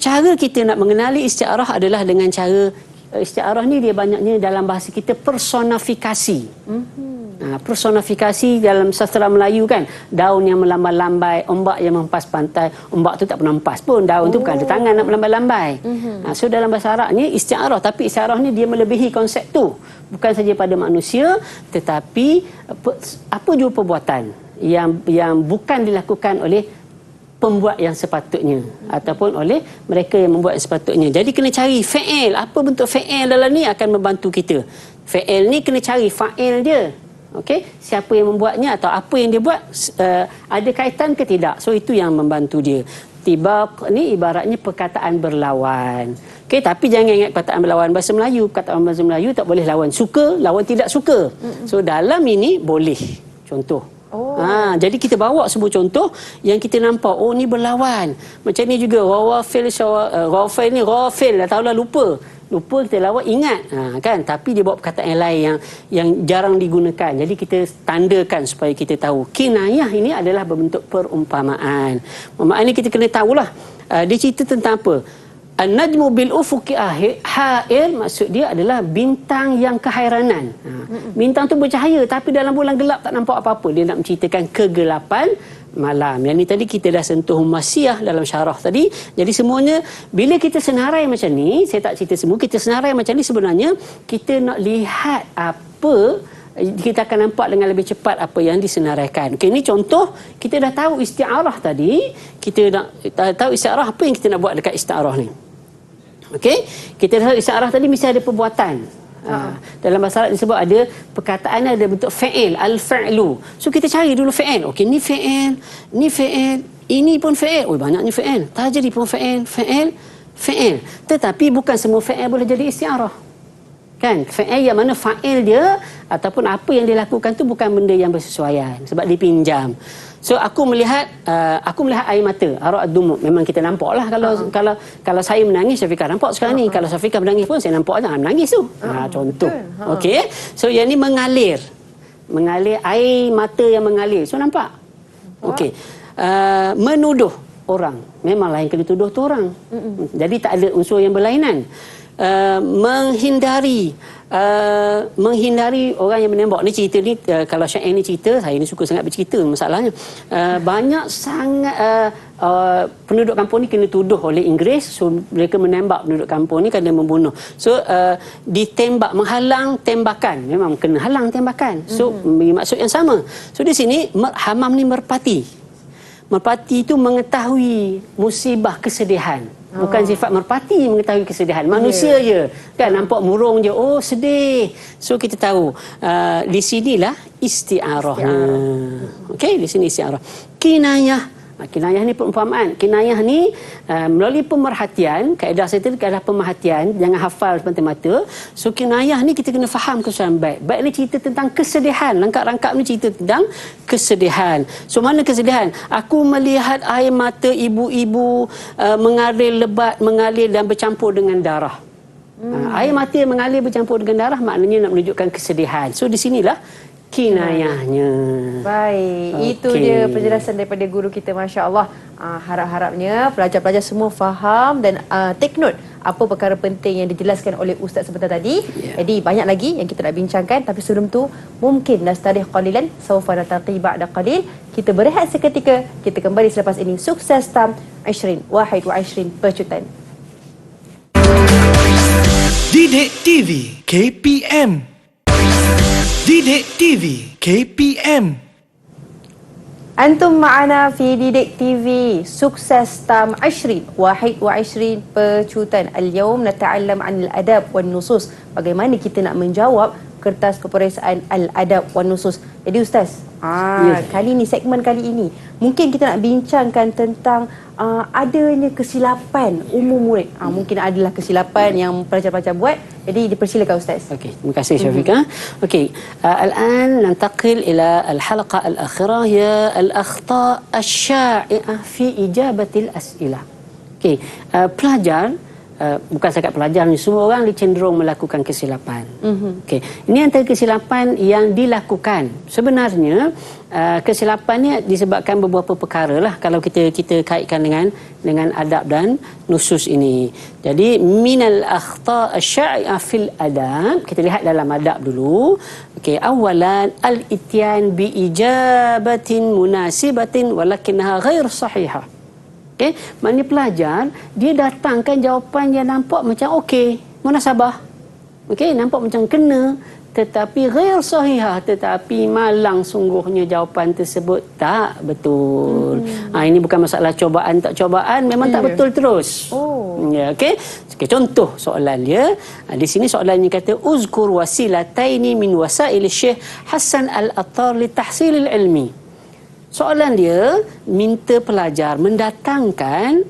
cara kita nak mengenali isti'arah adalah dengan cara isti'arah ni dia banyaknya dalam bahasa kita personifikasi. Personifikasi dalam sastra Melayu kan, daun yang melambai-lambai, ombak yang mempas pantai. Ombak tu tak pernah mempas pun, daun tu bukan ada tangan nak melambai-lambai. So dalam bahasa Arab ni isti'arah, tapi isti'arah ni dia melebihi konsep tu, bukan saja pada manusia tetapi apa jua perbuatan yang bukan dilakukan oleh pembuat yang sepatutnya ataupun oleh mereka yang membuat yang sepatutnya. Jadi kena cari fi'il, apa bentuk fi'il dalam ni akan membantu kita. Fi'il ni kena cari fa'il dia. Okey, siapa yang membuatnya atau apa yang dia buat ada kaitan ke tidak. So itu yang membantu dia. Tibaq ni ibaratnya perkataan berlawan. Okey, tapi jangan ingat perkataan berlawan bahasa Melayu. Perkataan bahasa Melayu tak boleh lawan suka, lawan tidak suka. So dalam ini boleh. Contoh. Jadi kita bawa sebuah contoh yang kita nampak, oh ni berlawan. Macam ni juga rawafil ni rawafil, dah tahulah lupa kita lawan ingat, kan, tapi dia bawa perkataan yang lain yang jarang digunakan. Jadi kita tandakan supaya kita tahu. Kinayah ini adalah berbentuk perumpamaan. Perumpamaan ini kita kena tahulah dia cerita tentang apa. An-najmu bil ufuqi ha'ir, maksud dia adalah bintang yang kehairanan. Bintang tu bercahaya tapi dalam bulan gelap tak nampak apa-apa. Dia nak menceritakan kegelapan malam. Yang ni tadi kita dah sentuh Humasiyah dalam syarah tadi. Jadi semuanya bila kita senarai macam ni, saya tak cerita semua, kita senarai macam ni sebenarnya kita nak lihat apa, kita akan nampak dengan lebih cepat apa yang disenaraikan. Okey, ini contoh kita dah tahu isti'arah tadi, kita nak tahu isti'arah, apa yang kita nak buat dekat isti'arah ni. Okey, kita dah tahu isti'arah tadi mesti ada perbuatan. Dalam bahasa Arab disebut ada perkataan ada bentuk fi'il, al-fi'lu. So kita cari dulu fi'il. Okey, ni fi'il, ni fi'il, ini pun fi'il. Oh, banyaknya fi'il. Tajri pun fi'il, fi'il. Tetapi bukan semua fi'il boleh jadi isti'arah. Kan? Fi'il yang mana fa'il dia ataupun apa yang dia lakukan tu bukan benda yang bersesuaian sebab dipinjam. So aku melihat air mata, arak ad-dumu. Memang kita nampak lah kalau saya menangis, Syafiqah nampak sekarang ni. Kalau Syafiqah menangis pun saya nampak jangan menangis tu. Contoh. Okey. So yang ni mengalir air mata yang mengalir. So nampak. Okey. Menuduh orang. Memanglah yang kena tuduh tu orang. Jadi tak ada unsur yang berlainan. Menghindari orang yang menembak. Ni cerita ni kalau syair ni cerita, saya ni suka sangat bercerita. Masalahnya banyak sangat penduduk kampung ni kena tuduh oleh Inggeris. So mereka menembak penduduk kampung ni kerana membunuh. So ditembak, menghalang tembakan. Memang kena halang tembakan. So maksud yang sama. So di sini hamam ni merpati. Merpati itu mengetahui musibah kesedihan. Bukan sifat merpati mengetahui kesedihan. Manusia je. Kan nampak murung je. Oh sedih. So kita tahu. Di sinilah isti'arahnya. Okey, di sini isti'arah. Kinayah. Kinayah ni perumpamaan. Kinayah ni melalui pemerhatian. Kaedah saya tadi kaedah pemerhatian. Jangan hafal semata-mata. So kinayah ni kita kena faham kesusahan bait. Bait ni cerita tentang kesedihan. Rangkap-rangkap ni cerita tentang kesedihan. So mana kesedihan? Aku melihat air mata ibu-ibu mengalir lebat, mengalir dan bercampur dengan darah. Air mata yang mengalir bercampur dengan darah maknanya nak menunjukkan kesedihan. So di sinilah kinayahnya. Baik, itu dia penjelasan daripada guru kita, Masya Allah. Harap-harapnya pelajar-pelajar semua faham dan take note apa perkara penting yang dijelaskan oleh Ustaz sebentar tadi. Jadi banyak lagi yang kita nak bincangkan, tapi sebelum tu mungkin nastarih qalilan sawfa nataqi ba'da qalil. Kita berehat seketika, kita kembali selepas ini. Sukses tam 2021 Percutan. Didik TV KPM. Didik TV KPM. Antum ma'ana fi Didik TV. Sukses tam 2021 Percutan. Al-yawm nata'allam an al-adab wan nusus. Bagaimana kita nak menjawab kertas keperiksaan al-adab wan nusus. Jadi Ustaz, kali ni, segmen kali ini, mungkin kita nak bincangkan tentang adanya kesilapan umum murid. Mungkin adalah kesilapan yang pelajar-pelajar buat. Jadi dipersilakan Ustaz. Okey, terima kasih Syafiqah. Okey, الآن ننتقل إلى الحلقة الأخيرة هي الأخطاء الشائعة في إجابة الأسئلة. Okey, pelajar, bukan setakat pelajar ni, semua orang cenderung melakukan kesilapan. Okey, ini antara kesilapan yang dilakukan. Sebenarnya kesilapannya disebabkan beberapa perkara lah kalau kita kaitkan dengan adab dan nusus ini. Jadi minal akhta' asy-syai'ah fil adab, kita lihat dalam adab dulu. Okey, awalan al-ityan bi ijabatin munasibatin walakinnaha ghair sahihah. Okey, maknanya pelajar dia datangkan jawapan yang nampak macam okey, munasabah. Okey, nampak macam kena, tetapi ghair sahihah, tetapi malang sungguhnya jawapan tersebut tak betul. Ini bukan masalah cobaan tak cobaan, memang tak betul terus. Ya, okey. Contoh soalan dia. Di sini soalannya kata uzkur wasilataini min wasail Syekh Hasan Al-Attar li tahsil al-ilmi. Soalan dia minta pelajar mendatangkan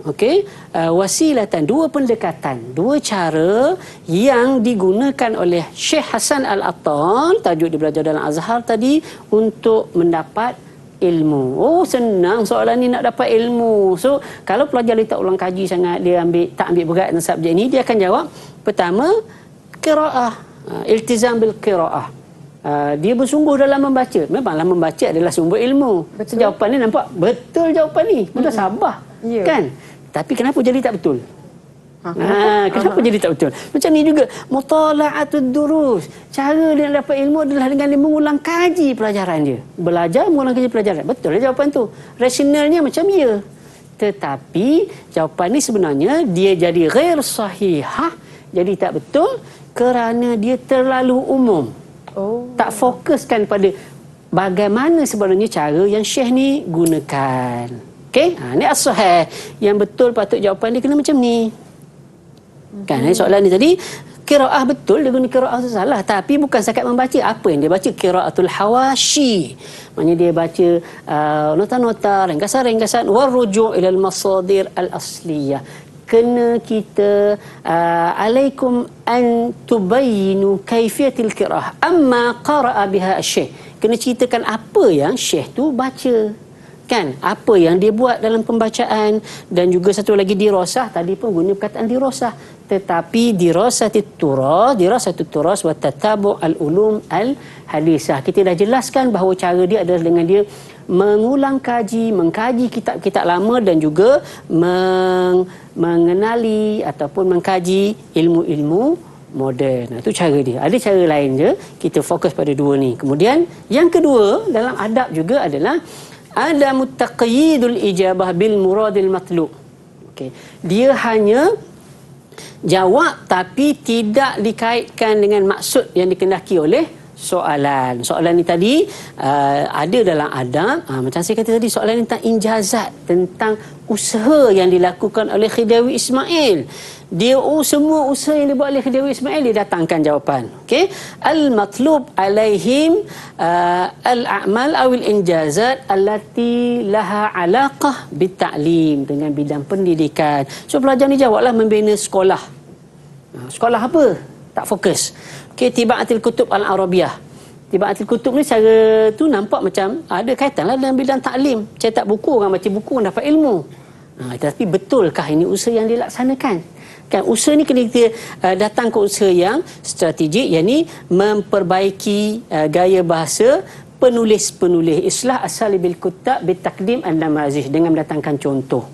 wasilatan, dua pendekatan, dua cara yang digunakan oleh Syekh Hasan Al-Attar, tajuk dia belajar dalam Azhar tadi, untuk mendapat ilmu. Senang soalan ni nak dapat ilmu. So kalau pelajar dia tak ulang kaji sangat, dia tak ambil berat dalam subjek ni, dia akan jawab pertama qiraah, iltizam bil qiraah. Dia bersungguh dalam membaca. Memanglah membaca adalah sumber ilmu. Jawapan ni nampak betul, jawapan ni mudah sabar, kan? Tapi kenapa jadi tak betul? Kenapa jadi tak betul? Macam ni juga mutala'atud durus. Cara dia nak dapat ilmu adalah dengan dia mengulang kaji pelajaran dia. Belajar mengulang kaji pelajaran. Betul lah jawapan tu. Rasionalnya macam ya. Tetapi jawapan ni sebenarnya dia jadi ghair sahihah, jadi tak betul kerana dia terlalu umum. Tak fokuskan pada bagaimana sebenarnya cara yang Syekh ni gunakan. Okey, ni as-sahih. Yang betul patut jawapan dia kena macam ni. Kan, soalan ni tadi qiraah betul, dia guna qiraah salah, tapi bukan setakat membaca. Apa yang dia baca? Qiraatul hawashi. Maknanya dia baca nota-nota, ringkasan-ringkasan, waruju' ilal masadir al-asliyah. Kena kita alaikum an tubayyinu kaifiyatil qiraah amma qara'a biha asy-syekh. Kena ceritakan apa yang syekh tu baca, kan, apa yang dia buat dalam pembacaan. Dan juga satu lagi dirasah, tadi pun guna perkataan dirasah, tetapi dirasatut turas wa tatabu' al-ulum al-hadisah. Kita dah jelaskan bahawa cara dia adalah dengan dia mengulang kaji, mengkaji kitab-kitab lama dan juga mengenali ataupun mengkaji ilmu-ilmu moden. Itu cara dia. Ada cara lain je, kita fokus pada dua ni. Kemudian yang kedua dalam adab juga adalah ada mutaqayyidul ijabah bil muradil matlub. Okey, dia hanya jawab tapi tidak dikaitkan dengan maksud yang dikehendaki oleh soalan. Soalan ni tadi ada dalam adab. Macam saya kata tadi, soalan ni tentang injazat, tentang usaha yang dilakukan oleh Khidawi Ismail. Dia semua usaha yang dibuat oleh Khidawi Ismail, dia datangkan jawapan. Okey, al-matlub alaihim al-a'mal awil injazat allati laha alaqah bitta'lim, dengan bidang pendidikan. So pelajar ni jawablah membina sekolah. Sekolah apa? Tak fokus. Okey, Tibaatil Kutub Al-Arabiyah. Tibaatil Kutub ni cara tu nampak macam ada kaitanlah dengan bidang taklim. Cetak buku, orang baca buku, orang dapat ilmu. Tapi betulkah ini usaha yang dilaksanakan? Kan usaha ni kena kita datang ke usaha yang strategik, yakni memperbaiki gaya bahasa penulis-penulis, islah asalibil kutab bitakdim an-namazih, dengan mendatangkan contoh.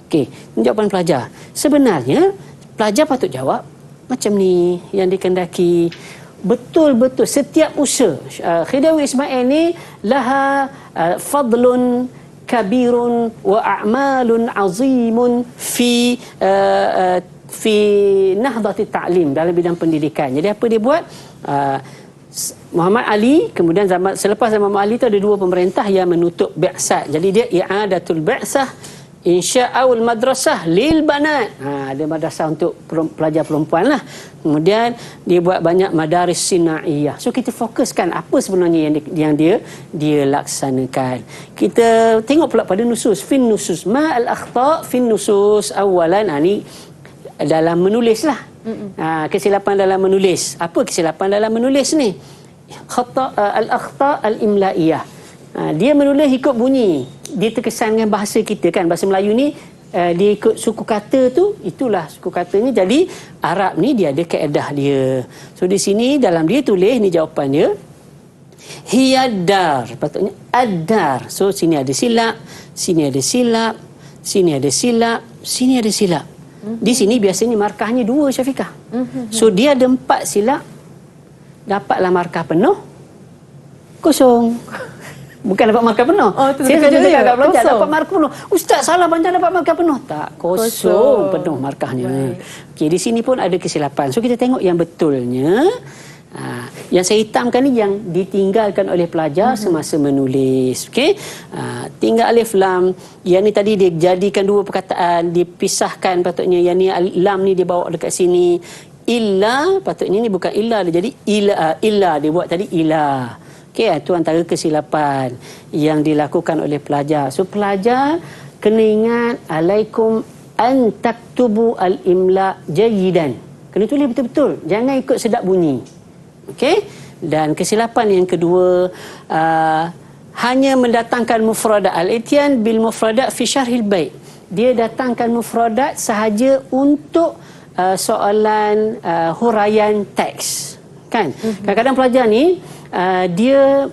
Okey, jawapan pelajar. Sebenarnya pelajar patut jawab macam ni yang dikendaki. Betul-betul setiap usaha Khidawi Ismail ni laha fadlun kabirun wa a'malun azimun fi nahdati ta'lim, dalam bidang pendidikan. Jadi apa dia buat? Muhammad Ali, kemudian selepas zaman Muhammad Ali tu ada dua pemerintah yang menutup bi'sat. Jadi dia i'adatul bi'sah, insya'ul madrasah lil banat. Ada madrasah untuk pelajar perempuan lah. Kemudian dia buat banyak madaris sinaiyah. So kita fokuskan apa sebenarnya yang dia laksanakan. Kita tengok pula pada nusus, fin nusus ma al akhta fin nusus awalan. Ni dalam menulis lah. Kesilapan dalam menulis. Apa kesilapan dalam menulis ni? Al-akhta al-imla'iyah. Dia menulis ikut bunyi. Dia terkesan dengan bahasa kita kan. Bahasa Melayu ni dia ikut suku kata tu, itulah suku katanya. Jadi Arab ni dia ada kaedah dia. So di sini dalam dia tulis ni jawapan dia. Hiyadar, patutnya ad-dar. So sini ada silap, sini ada silap, sini ada silap, sini ada silap. Di sini biasanya markahnya 2, Syafiqah. So dia ada 4 silap, dapatlah markah penuh, kosong. Bukan dapat markah penuh. Saya saja dekat kat pelajar dapat markah penuh. Ustaz salah baca dapat markah penuh. Tak, kosong penuh markahnya. Okey, di sini pun ada kesilapan. So kita tengok yang betulnya. Yang saya hitamkan ni yang ditinggalkan oleh pelajar semasa menulis. Okey. Tinggal alif lam. Yang ni tadi dia jadikan 2 perkataan, dipisahkan patutnya. Yang ni lam ni dia bawa dekat sini. Illa, patutnya ni bukan illa, dia jadi illa dia buat tadi illa. Okey, itu antara kesilapan yang dilakukan oleh pelajar. So pelajar kena ingat, alaikum an taktubu al-imla jayidan. Kena tulis betul-betul, jangan ikut sedap bunyi. Okey? Dan kesilapan yang kedua, hanya mendatangkan mufradat, al-ityan bil mufradat fi syarhil bait. Dia datangkan mufradat sahaja untuk soalan huraian teks. Kan? Kadang-kadang pelajar ni dia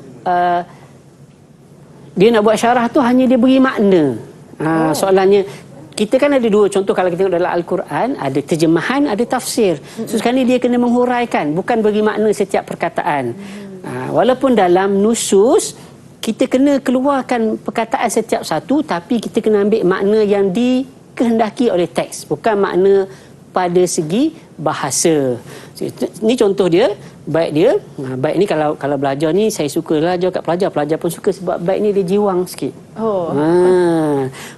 nak buat syarah tu hanya dia beri makna. Soalannya, kita kan ada 2 contoh kalau kita tengok dalam Al-Quran, ada terjemahan, ada tafsir. So sekarang ni dia kena menghuraikan, bukan bagi makna setiap perkataan. Walaupun dalam nusus kita kena keluarkan perkataan setiap satu, tapi kita kena ambil makna yang dikehendaki oleh teks, bukan makna pada segi bahasa. Ini contoh dia, baik dia. Baik ni kalau belajar ni saya suka belajar kat pelajar pun suka sebab baik ni dia jiwang sikit.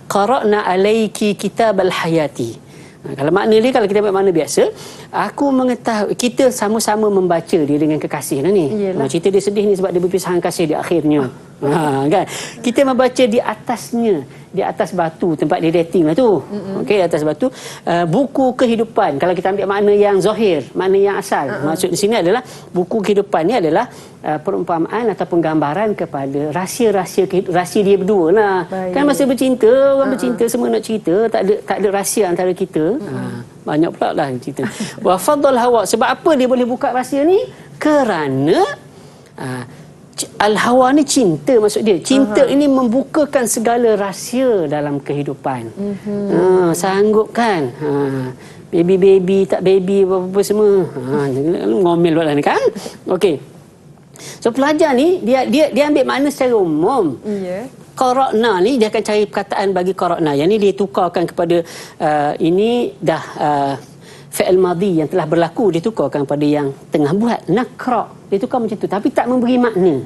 Qara'na alayki kitabal hayati. Kalau makna dia, kalau kita ambil makna biasa, aku mengetahui, kita sama-sama membaca dia dengan kekasih lah ni. Cerita dia sedih ni sebab dia berpisahan kasih di akhirnya. Kan? Kita membaca di atasnya, di atas batu tempat dia dating lah tu. Okey, atas batu. Buku kehidupan. Kalau kita ambil makna yang zahir, makna yang asal. Maksud di sini adalah buku kehidupan ni adalah perumpamaan ataupun gambaran kepada rahsia-rahsia dia berdua lah. Kan masa bercinta, orang bercinta semua nak cerita, tak ada rahsia antara kita. Banyak pula lah cerita. Wa fadl hawa. Sebab apa dia boleh buka rahsia ni? Kerana al-hawa ni cinta, maksud dia. Cinta ini membukakan segala rahsia dalam kehidupan. Sanggup kan? Baby, tak baby, apa-apa semua. Ngomel pula ni kan? Okey. So pelajar ni, dia ambil makna secara umum. Qara'na ni, dia akan cari perkataan bagi qara'na. Yang ni dia tukarkan kepada, ini dah fi'il madhi yang telah berlaku, dia tukarkan pada yang tengah buat. Nakra, dia tukar macam tu, tapi tak memberi makna.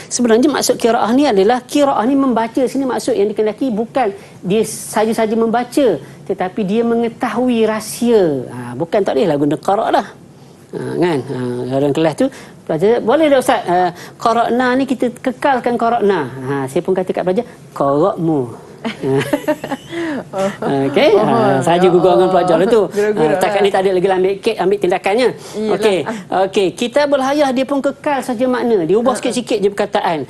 Sebenarnya maksud qiraah ni adalah, qiraah ni membaca sini, maksud yang dikendaki bukan dia saja-saja membaca, tetapi dia mengetahui rahsia. Bukan tak boleh lah guna qara' lah. Kan? Dalam kelas tu pelajar, boleh tak Ustaz? Qara'na ni kita kekalkan qara'na. Saya pun kata kat pelajar, qara'mu. Okey, saja gurau dengan pelajar tu. Takat ni tak ada lagi ambil tindakannya. Okey, kitabul hayah dia pun kekal saja makna. Diubah sikit-sikit je perkataan.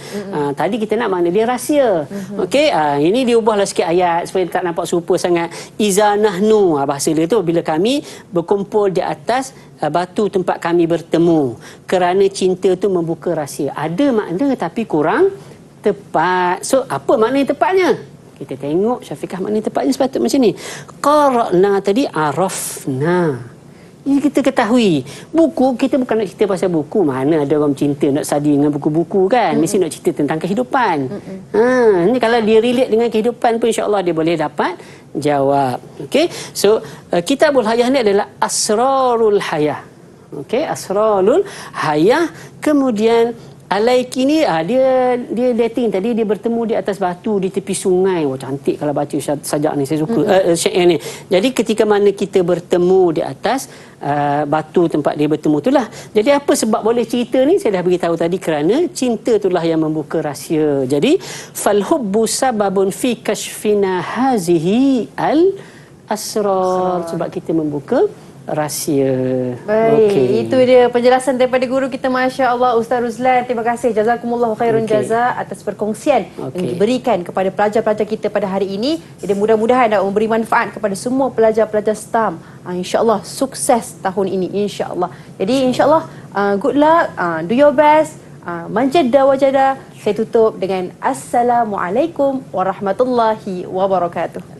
Tadi kita nak makna dia rahsia. Okey, ini diubahlah sikit ayat supaya tak nampak serupa sangat. Iza nahnu, bahasa dia tu bila kami berkumpul di atas batu tempat kami bertemu. Kerana cinta tu membuka rahsia. Ada makna tapi kurang tepat. So, apa makna yang tepatnya? Kita tengok Syafiqah makna tepatnya sepatutnya macam ni. Qara'na tadi arafna. Ini kita ketahui. Buku, kita bukan nak cerita pasal buku. Mana ada orang cinta nak study dengan buku-buku kan. Mesti nak cerita tentang kehidupan. Ini kalau dia relate dengan kehidupan pun insya-Allah dia boleh dapat jawab. Okey. So, kitabul hayah ni adalah asrarul hayah. Okey, asrarul hayah. Kemudian Alaiki ni dia dating tadi, dia bertemu di atas batu di tepi sungai. Wah, cantik kalau baca sajak ni, saya suka syair ni. Jadi ketika mana kita bertemu di atas batu tempat dia bertemu itulah. Jadi apa sebab boleh cerita ni? Saya dah beritahu tadi, kerana cinta itulah yang membuka rahsia. Jadi fal hubbu sababun fi kashfina hazihi al asrar, sebab kita membuka rahsia. Baik, itu dia penjelasan daripada guru kita, Masya Allah, Ustaz Ruzlan. Terima kasih, jazakumullah khairun jaza atas perkongsian yang diberikan kepada pelajar-pelajar kita pada hari ini. Jadi mudah-mudahan dapat memberi manfaat kepada semua pelajar-pelajar STAM. InsyaAllah sukses tahun ini, insyaAllah. Jadi insyaAllah good luck, do your best, manjada wajada. Saya tutup dengan Assalamualaikum warahmatullahi wabarakatuh.